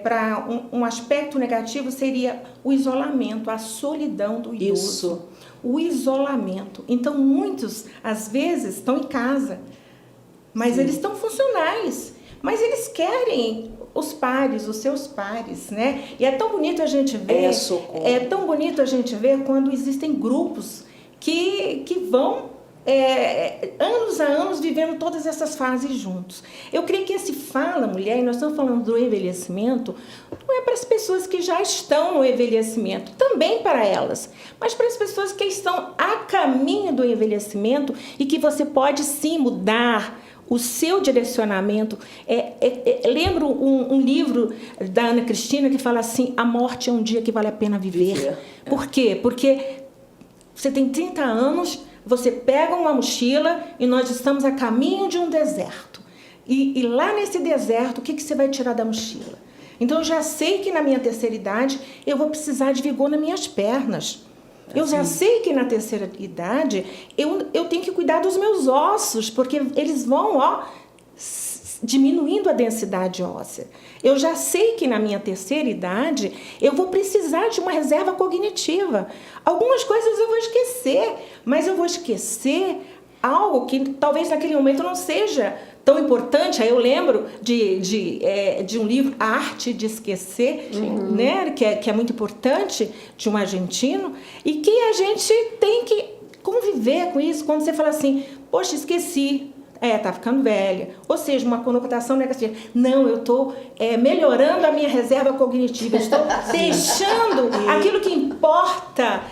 para um aspecto negativo seria o isolamento, a solidão do idoso. Isso. O isolamento. Então, muitos, às vezes, estão em casa, mas Sim. eles estão funcionais, mas eles querem os pares, os seus pares, né? E é tão bonito a gente ver, tão bonito a gente ver quando existem grupos que vão anos a anos vivendo todas essas fases juntos. Eu creio que esse Fala Mulher, e nós estamos falando do envelhecimento, não é para as pessoas que já estão no envelhecimento, também para elas, mas para as pessoas que estão a caminho do envelhecimento e que você pode sim mudar o seu direcionamento. Lembro um livro da Ana Cristina que fala assim: a morte é um dia que vale a pena viver. Por quê? Porque você tem 30 anos, você pega uma mochila e nós estamos a caminho de um deserto. E lá nesse deserto, o que você vai tirar da mochila? Então, eu já sei que na minha terceira idade eu vou precisar de vigor nas minhas pernas. Eu já sei que na terceira idade eu tenho que cuidar dos meus ossos, porque eles vão diminuindo a densidade óssea. Eu já sei que na minha terceira idade eu vou precisar de uma reserva cognitiva. Algumas coisas eu vou esquecer, mas eu vou esquecer algo que talvez naquele momento não seja tão importante. Aí eu lembro de um livro, A Arte de Esquecer, né? que é muito importante, de um argentino, e que a gente tem que conviver com isso. Quando você fala assim, poxa, esqueci, tá ficando velha. Ou seja, uma conotação negativa. Não, eu estou melhorando a minha reserva cognitiva, estou deixando aquilo que importa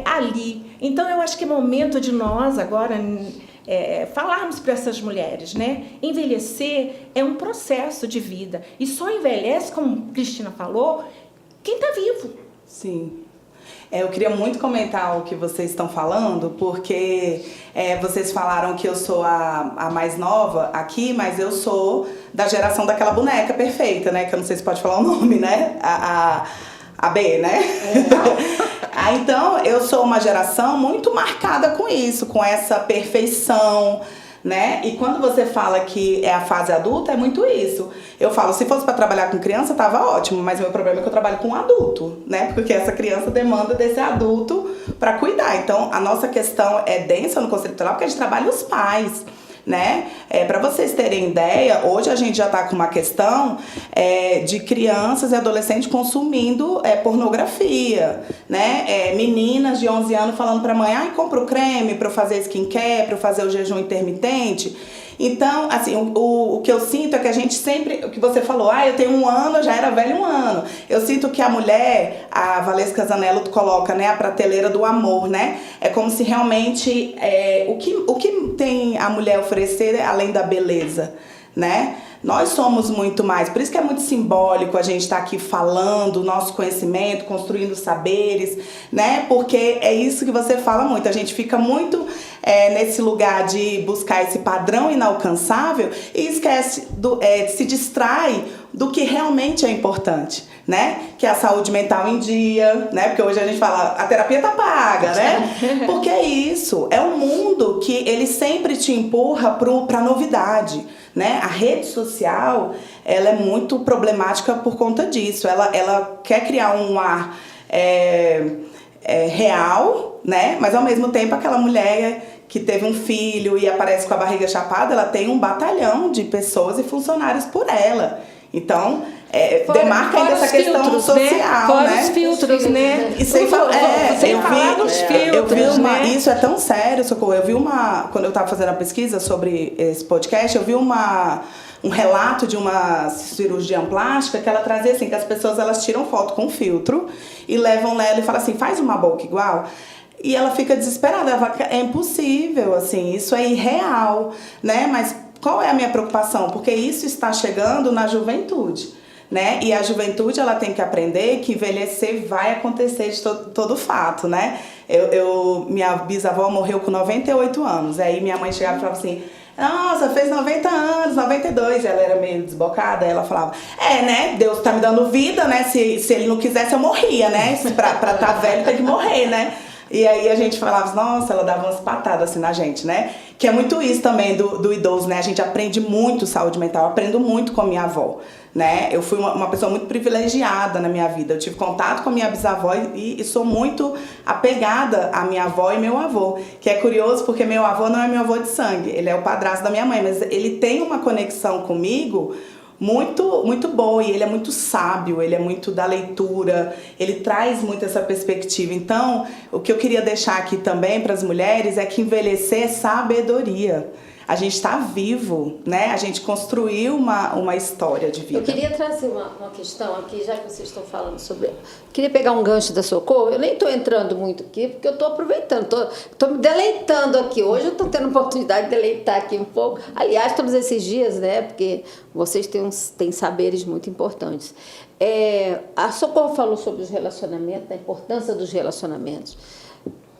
ali. Então, eu acho que é momento de nós agora falarmos para essas mulheres, né? Envelhecer é um processo de vida. E só envelhece, como Cristina falou, quem está vivo. Sim. Eu queria muito comentar o que vocês estão falando, porque vocês falaram que eu sou a mais nova aqui, mas eu sou da geração daquela boneca perfeita, né? Que eu não sei se pode falar o nome, né? A B, né? Então, eu sou uma geração muito marcada com isso, com essa perfeição, né? E quando você fala que é a fase adulta, é muito isso. Eu falo, se fosse para trabalhar com criança, tava ótimo, mas o meu problema é que eu trabalho com um adulto, né? Porque essa criança demanda desse adulto para cuidar. Então, a nossa questão é densa no Conselho Tutelar, porque a gente trabalha os pais, né? Para vocês terem ideia, hoje a gente já está com uma questão de crianças e adolescentes consumindo pornografia, né? Meninas de 11 anos falando para a mãe, compra o creme para eu fazer skincare, para eu fazer o jejum intermitente. Então, assim, o que eu sinto é que a gente sempre, o que você falou, eu tenho 1 ano, eu já era velha 1 ano. Eu sinto que a mulher, a Valesca Zanello coloca, né, a prateleira do amor, né? É como se realmente, o que tem a mulher a oferecer além da beleza, né? Nós somos muito mais, por isso que é muito simbólico a gente estar aqui falando o nosso conhecimento, construindo saberes, né? Porque é isso que você fala muito, a gente fica muito nesse lugar de buscar esse padrão inalcançável e esquece, se distrai do que realmente é importante, né? Que é a saúde mental em dia, né? Porque hoje a gente fala, a terapia tá paga, né? Porque é isso, é um mundo que ele sempre te empurra pra novidade, né? A rede social, ela é muito problemática por conta disso. Ela quer criar um ar real, né? Mas ao mesmo tempo aquela mulher que teve um filho e aparece com a barriga chapada, ela tem um batalhão de pessoas e funcionários por ela. Então, demarca ainda essa questão filtros, social, Fora né? os filtros, né? E sem falar, sem falar dos filtros, né? Isso é tão sério, Socorro. Eu vi quando eu estava fazendo a pesquisa sobre esse podcast, eu vi um relato de uma cirurgiã plástica que ela trazia assim, que as pessoas elas tiram foto com filtro e levam ela e falam assim, faz uma boca igual. E ela fica desesperada, ela fala, é impossível, assim, isso é irreal, né? Mas qual é a minha preocupação? Porque isso está chegando na juventude, né? E a juventude, ela tem que aprender que envelhecer vai acontecer de todo fato, né? Minha bisavó morreu com 98 anos, aí minha mãe chegava e falava assim, nossa, fez 90 anos, 92, ela era meio desbocada, ela falava, né, Deus tá me dando vida, né, se ele não quisesse eu morria, né, pra tá velho tem que morrer, né. E aí a gente falava, nossa, ela dava umas patadas assim na gente, né? Que é muito isso também do idoso, né? A gente aprende muito saúde mental, eu aprendo muito com a minha avó, né? Eu fui uma pessoa muito privilegiada na minha vida. Eu tive contato com a minha bisavó e sou muito apegada à minha avó e meu avô. Que é curioso porque meu avô não é meu avô de sangue, ele é o padrasto da minha mãe, mas ele tem uma conexão comigo muito, muito boa, e ele é muito sábio, ele é muito da leitura, ele traz muito essa perspectiva. Então, o que eu queria deixar aqui também para as mulheres é que envelhecer é sabedoria. A gente está vivo, né? A gente construiu uma história de vida. Eu queria trazer uma questão aqui, já que vocês estão falando sobre... Queria pegar um gancho da Socorro. Eu nem estou entrando muito aqui, porque eu estou aproveitando, estou me deleitando aqui. Hoje eu estou tendo a oportunidade de deleitar aqui um pouco. Aliás, todos esses dias, né? Porque vocês têm saberes muito importantes. A Socorro falou sobre os relacionamentos, da importância dos relacionamentos.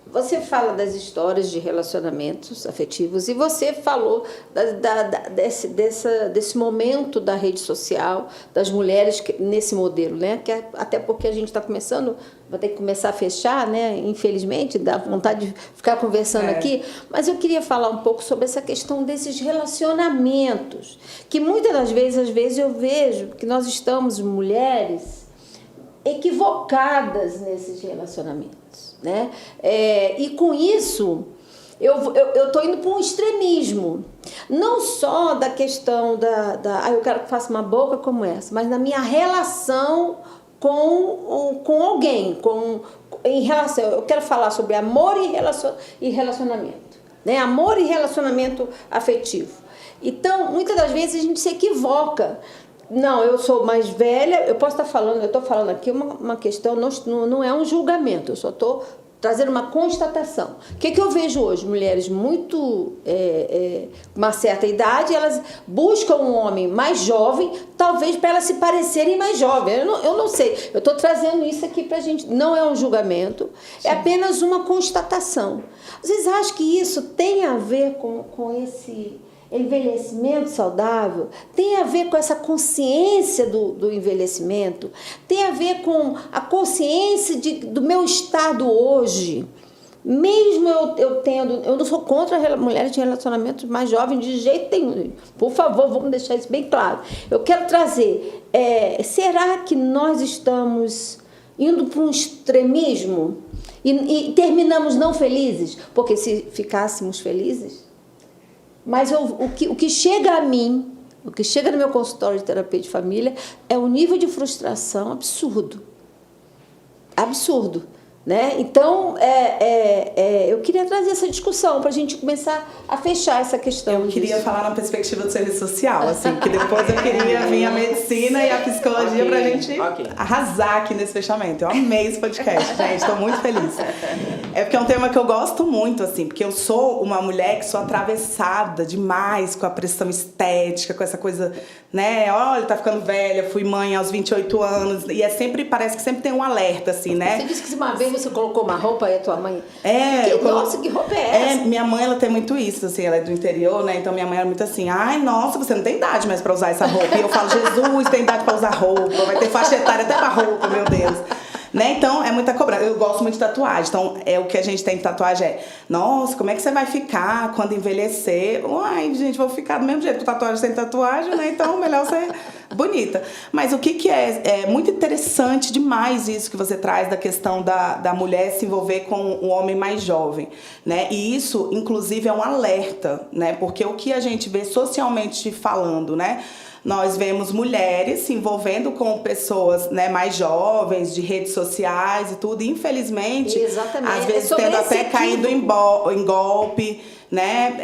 Você fala das histórias de relacionamentos afetivos e você falou desse momento da rede social, das mulheres nesse modelo, né? Até porque a gente está começando, vai ter que começar a fechar, né? Infelizmente, dá vontade de ficar conversando aqui. Mas eu queria falar um pouco sobre essa questão desses relacionamentos, que muitas das vezes, às vezes eu vejo que nós estamos, mulheres, equivocadas nesses relacionamentos, né? E com isso eu estou indo para um extremismo, não só da questão eu quero que faça uma boca como essa, mas na minha relação com alguém, em relação, eu quero falar sobre amor e relacionamento, né? Amor e relacionamento afetivo. Então, muitas das vezes a gente se equivoca. Não, eu sou mais velha, eu estou falando aqui uma questão, não é um julgamento, eu só estou trazendo uma constatação. O que eu vejo hoje? Mulheres muito, uma certa idade, elas buscam um homem mais jovem, talvez para elas se parecerem mais jovens. Eu não sei, eu estou trazendo isso aqui para a gente, não é um julgamento, é apenas uma constatação. Vocês acham que isso tem a ver com esse envelhecimento saudável? Tem a ver com essa consciência do envelhecimento? Tem a ver com a consciência do meu estado hoje? Mesmo eu não sou contra mulheres de relacionamentos mais jovens de jeito nenhum. Por favor, vamos deixar isso bem claro. Eu quero trazer, será que nós estamos indo para um extremismo e terminamos não felizes? Porque se ficássemos felizes... Mas o que chega a mim, o que chega no meu consultório de terapia de família é um nível de frustração absurdo. Absurdo, né? Então, eu queria trazer essa discussão para a gente começar a fechar essa questão. Eu queria falar na perspectiva do serviço social, assim, que depois eu queria vir a medicina e a psicologia para a gente arrasar aqui nesse fechamento. Eu amei esse podcast, gente, estou muito feliz. É porque é um tema que eu gosto muito, assim, porque eu sou uma mulher que sou atravessada demais com a pressão estética, com essa coisa, né? Olha, tá ficando velha, fui mãe aos 28 anos, e parece que sempre tem um alerta, assim, né? Você disse que uma vez você colocou uma roupa e a tua mãe... Nossa, que roupa é essa? Minha mãe, ela tem muito isso, assim, ela é do interior, né? Então minha mãe era muito assim, ai, nossa, você não tem idade mais pra usar essa roupa. E eu falo, Jesus, tem idade pra usar roupa, vai ter faixa etária até pra roupa, meu Deus. Né? Então, é muita cobrança. Eu gosto muito de tatuagem. Então, o que a gente tem de tatuagem nossa, como é que você vai ficar quando envelhecer? Uai, gente, vou ficar do mesmo jeito com tatuagem sem tatuagem, né? Então, melhor você bonita. Mas o que é muito interessante demais isso que você traz da questão da mulher se envolver com um homem mais jovem, né? E isso, inclusive, é um alerta, né? Porque o que a gente vê socialmente falando, né? Nós vemos mulheres se envolvendo com pessoas, né, mais jovens, de redes sociais e tudo, e infelizmente, Exatamente. às vezes tendo até caído em golpe, né?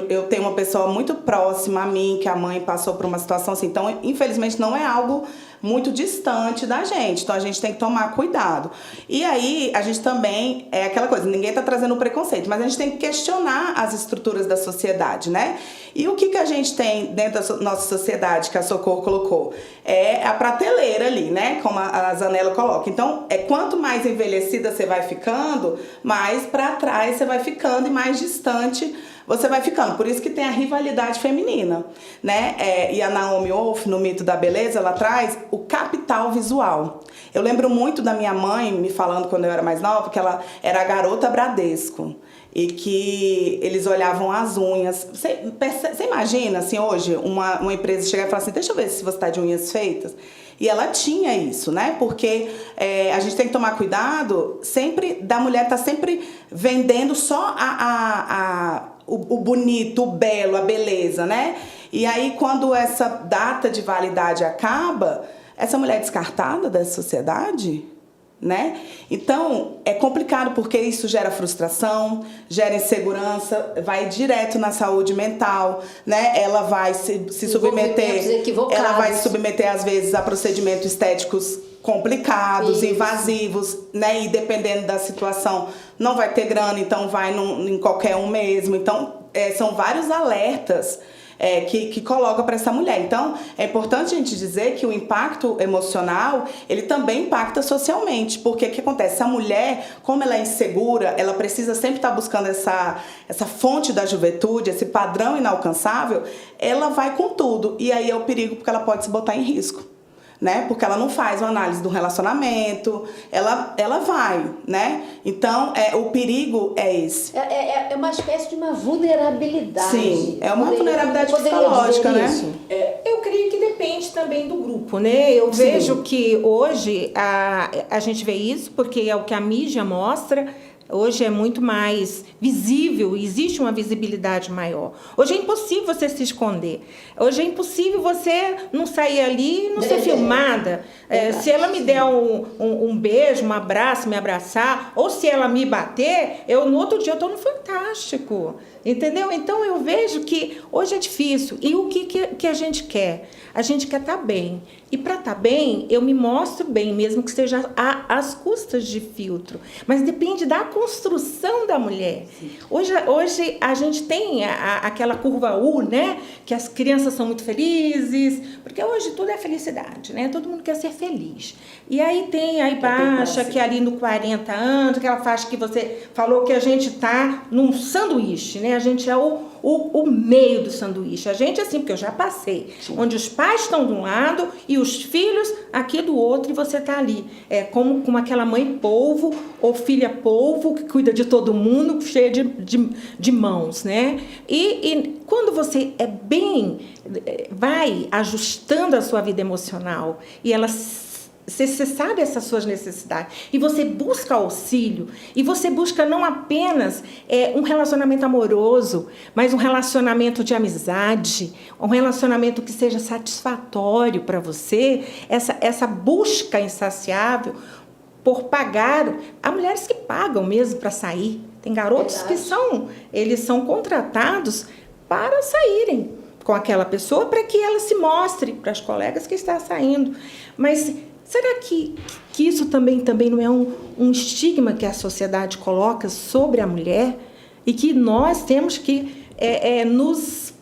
Eu tenho uma pessoa muito próxima a mim, que a mãe passou por uma situação assim, então, infelizmente, não é algo muito distante da gente, então a gente tem que tomar cuidado. E aí, a gente também, é aquela coisa, ninguém tá trazendo preconceito, mas a gente tem que questionar as estruturas da sociedade, né? E o que a gente tem dentro da nossa sociedade, que a Socorro colocou? É a prateleira ali, né? Como a Zanella coloca. Então, quanto mais envelhecida você vai ficando, mais para trás você vai ficando e mais distante você vai ficando. Por isso que tem a rivalidade feminina, né? E a Naomi Wolf, no Mito da Beleza, ela traz o capital visual. Eu lembro muito da minha mãe me falando quando eu era mais nova, que ela era a garota Bradesco. E que eles olhavam as unhas. Você imagina, assim, hoje, uma empresa chegar e falar assim, deixa eu ver se você está de unhas feitas. E ela tinha isso, né? Porque a gente tem que tomar cuidado sempre da mulher estar sempre vendendo só o bonito, o belo, a beleza, né? E aí, quando essa data de validade acaba, essa mulher é descartada da sociedade, né? Então, é complicado porque isso gera frustração, gera insegurança, vai direto na saúde mental, né? Ela vai se submeter, ela vai se submeter às vezes a procedimentos estéticos complicados, invasivos, né? E dependendo da situação, não vai ter grana, então vai em qualquer um mesmo. Então, são vários alertas que coloca para essa mulher. Então, é importante a gente dizer que o impacto emocional, ele também impacta socialmente, porque o que acontece? A mulher, como ela é insegura, ela precisa sempre estar buscando essa fonte da juventude, esse padrão inalcançável, ela vai com tudo, e aí é o perigo, porque ela pode se botar em risco, né? Porque ela não faz uma análise do relacionamento, ela vai, né? Então, o perigo é esse. É uma espécie de uma vulnerabilidade. Sim, é uma vulnerabilidade psicológica, né? Eu creio que depende também do grupo, né? Eu vejo que hoje a gente vê isso porque é o que a mídia mostra. Hoje é muito mais visível, existe uma visibilidade maior. Hoje é impossível você se esconder. Hoje é impossível você não sair ali e não ser filmada. Se ela me der um beijo, um abraço, me abraçar, ou se ela me bater, no outro dia eu estou no Fantástico. Entendeu? Então, eu vejo que hoje é difícil. E o que a gente quer? A gente quer estar bem. E para estar bem, eu me mostro bem, mesmo que seja às custas de filtro. Mas depende da construção da mulher. Hoje a gente tem aquela curva U, né? Que as crianças são muito felizes. Porque hoje tudo é felicidade, né? Todo mundo quer ser feliz. E aí tem aí baixa, que é ali no 40 anos, aquela faixa que você falou que a gente está num sanduíche, né? A gente é o meio do sanduíche. A gente, assim, porque eu já passei, onde os pais estão de um lado e os filhos aqui do outro, e você está ali. Como aquela mãe polvo ou filha polvo que cuida de todo mundo, cheia de mãos, né? E quando você vai ajustando a sua vida emocional e você sabe essas suas necessidades e você busca auxílio e você busca não apenas um relacionamento amoroso, mas um relacionamento de amizade, um relacionamento que seja satisfatório para você, essa busca insaciável por pagar. Há mulheres que pagam mesmo para sair, tem garotos que eles são contratados para saírem com aquela pessoa para que ela se mostre para as colegas que está saindo. Mas será que isso também não é um estigma que a sociedade coloca sobre a mulher e que nós temos que nos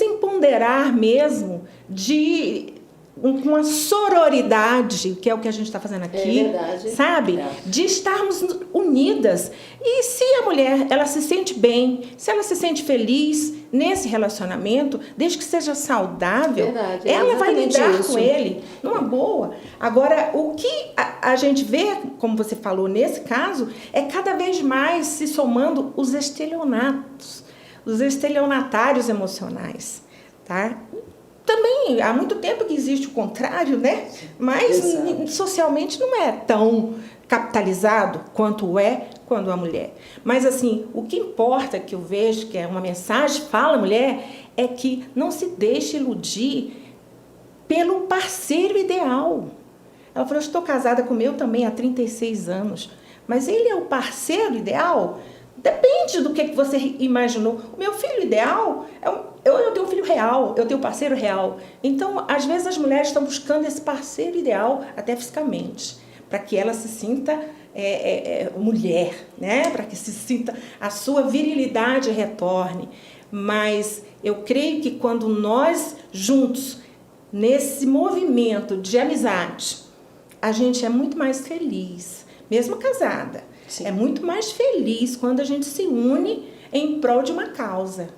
empoderar mesmo de uma sororidade, que é o que a gente está fazendo aqui, sabe? De estarmos unidas. E se a mulher ela se sente bem, se ela se sente feliz nesse relacionamento, desde que seja saudável, ela vai lidar com ele numa boa. Agora, o que a gente vê, como você falou nesse caso, é cada vez mais se somando os estelionatos, os estelionatários emocionais, tá? também há muito tempo que existe o contrário, né? Mas socialmente não é tão capitalizado quanto é quando a mulher. Mas assim, o que importa, que eu vejo que é uma mensagem Fala Mulher, é que não se deixe iludir pelo parceiro ideal. Ela falou, estou casada com o meu também há 36 anos, mas ele é o parceiro ideal? Depende do que você imaginou. O meu filho ideal, eu tenho um filho real, eu tenho um parceiro real. Então, às vezes as mulheres estão buscando esse parceiro ideal, até fisicamente, para que ela se sinta mulher, né? Para que se sinta a sua virilidade retorne. Mas eu creio que quando nós juntos, nesse movimento de amizade, a gente é muito mais feliz, mesmo casada. Sim. É muito mais feliz quando a gente se une em prol de uma causa.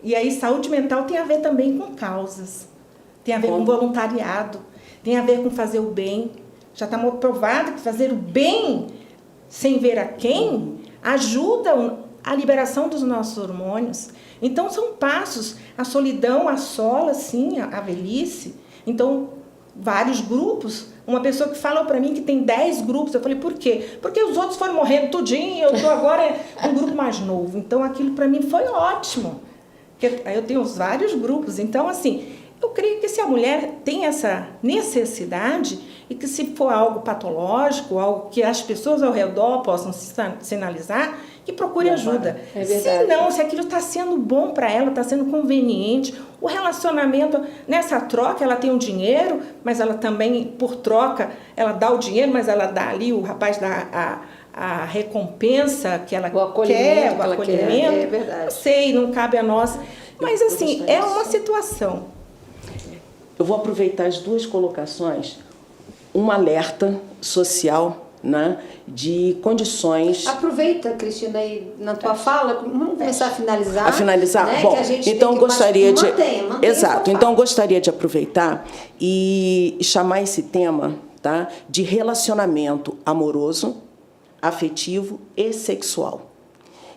E aí saúde mental tem a ver também com causas, tem a ver com voluntariado, tem a ver com fazer o bem. Já está provado que fazer o bem sem ver a quem ajuda a liberação dos nossos hormônios. Então são passos, a solidão assola sim a velhice. Então vários grupos, uma pessoa que falou para mim que tem 10 grupos, eu falei, por quê? Porque os outros foram morrendo tudinho, eu estou agora com um grupo mais novo. Então aquilo para mim foi ótimo. Aí eu tenho vários grupos. Então assim, eu creio que se a mulher tem essa necessidade e que se for algo patológico, algo que as pessoas ao redor possam sinalizar, que procure ajuda. Se não, se aquilo está sendo bom para ela, está sendo conveniente, o relacionamento, nessa troca, ela tem um dinheiro, mas ela também, por troca, ela dá o dinheiro, mas ela dá ali, o rapaz dá a recompensa que ela quer, o acolhimento. É verdade. Não sei, não cabe a nós. Mas assim, é uma situação. Eu vou aproveitar as duas colocações, um alerta social, né, de condições... Aproveita, Cristina, aí na tua fala, vamos começar a finalizar. A finalizar? Né? Bom, então gostaria de... Mantenha Exato, então gostaria de aproveitar e chamar esse tema, tá, de relacionamento amoroso, afetivo e sexual.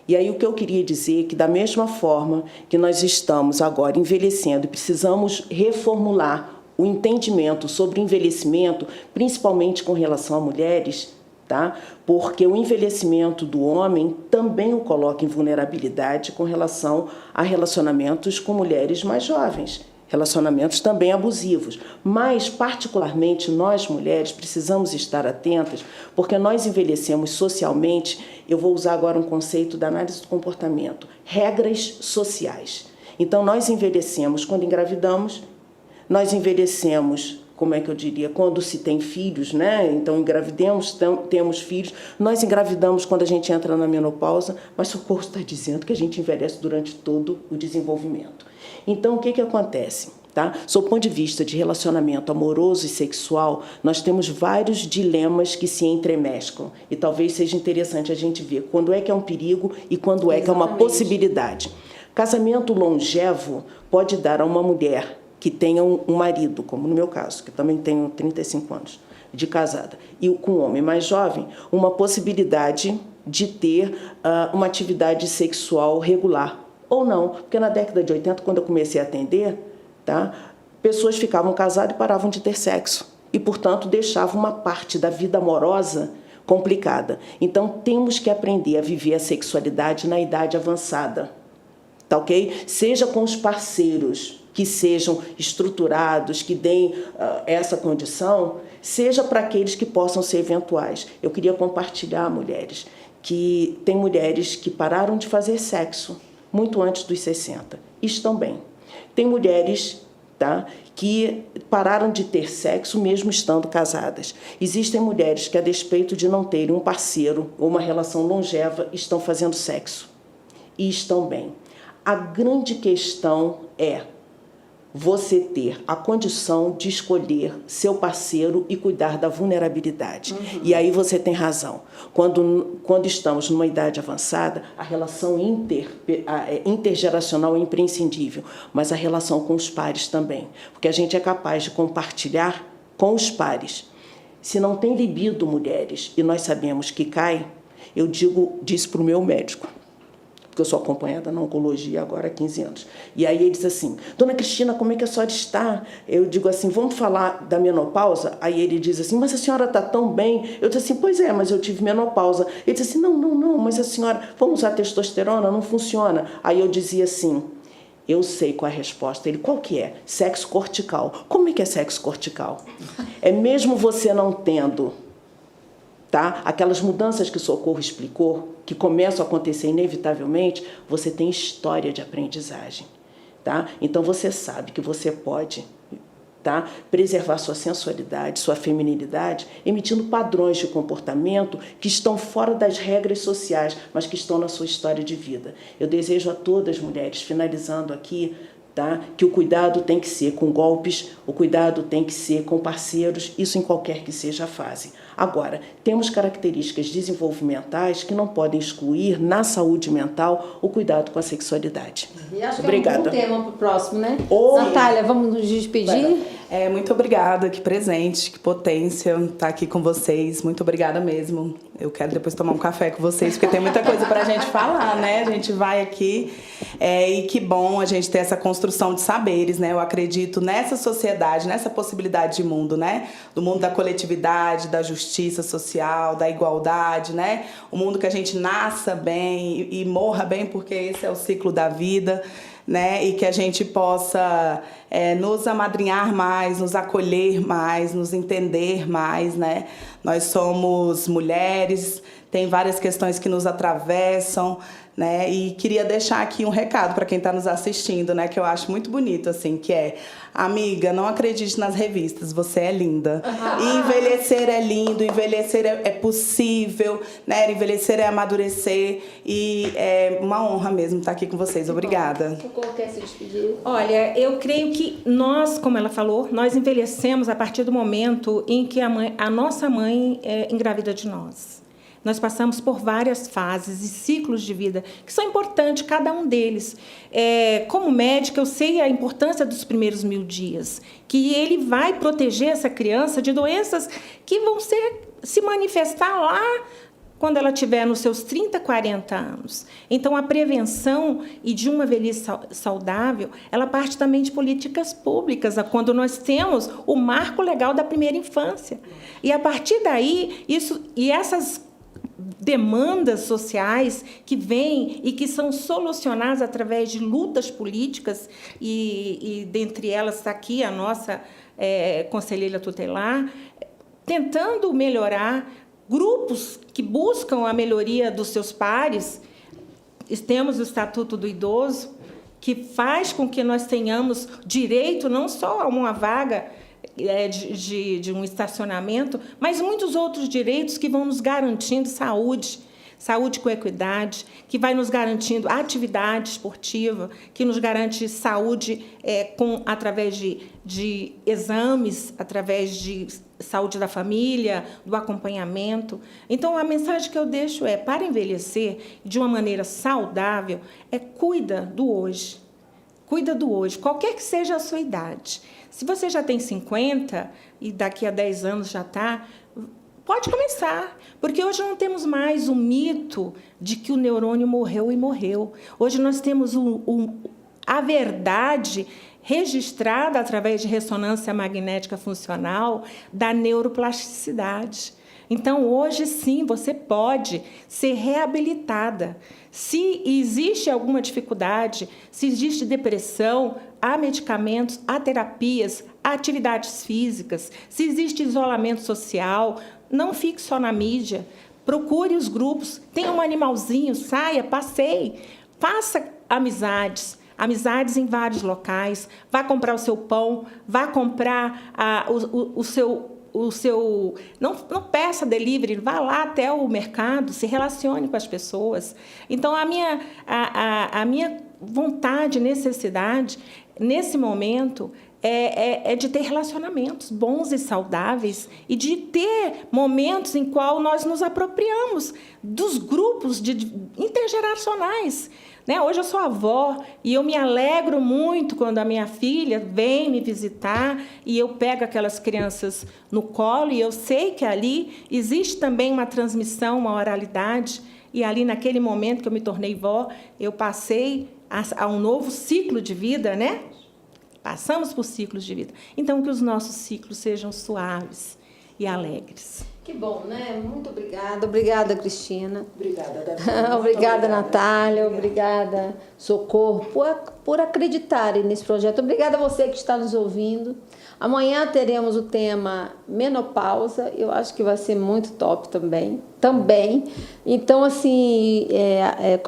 E aí o que eu queria dizer é que da mesma forma que nós estamos agora envelhecendo e precisamos reformular o entendimento sobre envelhecimento, principalmente com relação a mulheres, tá? Porque o envelhecimento do homem também o coloca em vulnerabilidade com relação a relacionamentos com mulheres mais jovens, relacionamentos também abusivos. Mas, particularmente, nós mulheres precisamos estar atentas, porque nós envelhecemos socialmente, eu vou usar agora um conceito da análise do comportamento, regras sociais. Então, nós envelhecemos quando engravidamos, nós envelhecemos, como é que eu diria, quando se tem filhos, né? Então, engravidamos, temos filhos. Nós engravidamos quando a gente entra na menopausa, mas Socorro está dizendo que a gente envelhece durante todo o desenvolvimento. Então, o que acontece? Tá? Sob o ponto de vista de relacionamento amoroso e sexual, nós temos vários dilemas que se entremesclam. E talvez seja interessante a gente ver quando é que é um perigo e quando é que é uma possibilidade. Casamento longevo pode dar a uma mulher que tenha um marido, como no meu caso, que também tenho 35 anos de casada, e com um homem mais jovem, uma possibilidade de ter uma atividade sexual regular. Ou não, porque na década de 80, quando eu comecei a atender, tá, pessoas ficavam casadas e paravam de ter sexo. E, portanto, deixavam uma parte da vida amorosa complicada. Então, temos que aprender a viver a sexualidade na idade avançada. Tá ok? Seja com os parceiros que sejam estruturados, que deem essa condição, seja para aqueles que possam ser eventuais. Eu queria compartilhar, mulheres, que tem mulheres que pararam de fazer sexo muito antes dos 60. Estão bem. Tem mulheres, tá, que pararam de ter sexo mesmo estando casadas. Existem mulheres que, a despeito de não terem um parceiro ou uma relação longeva, estão fazendo sexo e estão bem. A grande questão é você ter a condição de escolher seu parceiro e cuidar da vulnerabilidade. Uhum. E aí você tem razão. Quando estamos numa idade avançada, a relação intergeracional é imprescindível, mas a relação com os pares também, porque a gente é capaz de compartilhar com os pares. Se não tem libido, mulheres, e nós sabemos que cai, eu disse para o meu médico, porque eu sou acompanhada na oncologia agora há 15 anos. E aí ele diz assim, Dona Cristina, como é que a senhora está? Eu digo assim, vamos falar da menopausa? Aí ele diz assim, mas a senhora está tão bem. Eu disse assim, pois é, mas eu tive menopausa. Ele diz assim, não, mas a senhora, vamos usar testosterona? Não funciona. Aí eu dizia assim, eu sei qual é a resposta. Ele, qual que é? Sexo cortical. Como é que é sexo cortical? É mesmo você não tendo, tá? Aquelas mudanças que o Socorro explicou, que começam a acontecer inevitavelmente, você tem história de aprendizagem, tá? Então você sabe que você pode, tá, preservar sua sensualidade, sua feminilidade, emitindo padrões de comportamento que estão fora das regras sociais, mas que estão na sua história de vida. Eu desejo a todas as mulheres, finalizando aqui, tá, que o cuidado tem que ser com golpes, o cuidado tem que ser com parceiros, isso em qualquer que seja a fase. Agora, temos características desenvolvimentais que não podem excluir na saúde mental o cuidado com a sexualidade. E acho Obrigada. Que é um bom tema para o próximo, né? Oi. Natália, vamos nos despedir? Muito obrigada, que presente, que potência estar aqui com vocês. Muito obrigada mesmo. Eu quero depois tomar um café com vocês, porque tem muita coisa para a gente falar, né? A gente vai aqui e que bom a gente ter essa construção de saberes, né? Eu acredito nessa sociedade, nessa possibilidade de mundo, né? Do mundo da coletividade, da justiça social, da igualdade, né? O mundo que a gente nasça bem e morra bem, porque esse é o ciclo da vida, né? E que a gente possa nos amadrinhar mais, nos acolher mais, nos entender mais, né? Nós somos mulheres, tem várias questões que nos atravessam, né? E queria deixar aqui um recado para quem está nos assistindo, né? Que eu acho muito bonito, assim, que é: amiga, não acredite nas revistas, você é linda. E envelhecer é lindo, envelhecer é possível, né? Envelhecer é amadurecer, e é uma honra mesmo estar aqui com vocês. Obrigada. Socorro quer se despedir? Olha, eu creio que nós, como ela falou, nós envelhecemos a partir do momento em que a nossa mãe engravida de nós. Nós passamos por várias fases e ciclos de vida que são importantes, cada um deles. Como médica, eu sei a importância dos primeiros 1000 dias, que ele vai proteger essa criança de doenças que vão se manifestar lá quando ela tiver nos seus 30, 40 anos. Então, a prevenção e de uma velhice saudável, ela parte também de políticas públicas, quando nós temos o marco legal da primeira infância. E, a partir daí, essas demandas sociais que vêm e que são solucionadas através de lutas políticas, e dentre elas está aqui a nossa conselheira tutelar, tentando melhorar grupos que buscam a melhoria dos seus pares. Temos o Estatuto do Idoso, que faz com que nós tenhamos direito não só a uma vaga de um estacionamento, mas muitos outros direitos que vão nos garantindo saúde com equidade, que vai nos garantindo atividade esportiva, que nos garante saúde através de exames, através de saúde da família, do acompanhamento. Então, a mensagem que eu deixo para envelhecer de uma maneira saudável, cuida do hoje. Cuida do hoje, qualquer que seja a sua idade. Se você já tem 50 e daqui a 10 anos já está, pode começar, porque hoje não temos mais o mito de que o neurônio morreu e morreu. Hoje nós temos a verdade registrada através de ressonância magnética funcional da neuroplasticidade. Então, hoje, sim, você pode ser reabilitada. Se existe alguma dificuldade, se existe depressão, há medicamentos, há terapias, há atividades físicas. Se existe isolamento social, não fique só na mídia. Procure os grupos, tenha um animalzinho, saia, passeie, faça amizades. Amizades em vários locais. Vá comprar o seu pão, vá comprar o seu... Não peça delivery, vá lá até o mercado, se relacione com as pessoas. Então, a minha vontade, necessidade, nesse momento, é de ter relacionamentos bons e saudáveis e de ter momentos em qual nós nos apropriamos dos grupos intergeracionais. Hoje eu sou avó e eu me alegro muito quando a minha filha vem me visitar e eu pego aquelas crianças no colo, e eu sei que ali existe também uma transmissão, uma oralidade E ali, naquele momento que eu me tornei vó, eu passei a um novo ciclo de vida, né? Passamos por ciclos de vida. Então, que os nossos ciclos sejam suaves e alegres. Que bom, né? Muito obrigada. Obrigada, Cristina. Obrigada, Davi. Obrigada, Natália. Obrigada, Socorro, por acreditarem nesse projeto. Obrigada a você que está nos ouvindo. Amanhã teremos o tema menopausa. Eu acho que vai ser muito top também. Então, assim,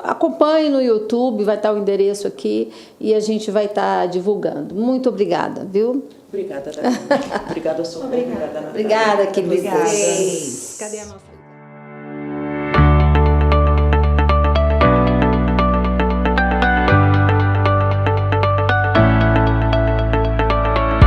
acompanhe no YouTube, vai estar o endereço aqui e a gente vai estar divulgando. Muito obrigada, viu? Obrigada, Davi. Obrigada, Socorro. Obrigada, Natália. Obrigada, querida. Cadê a nossa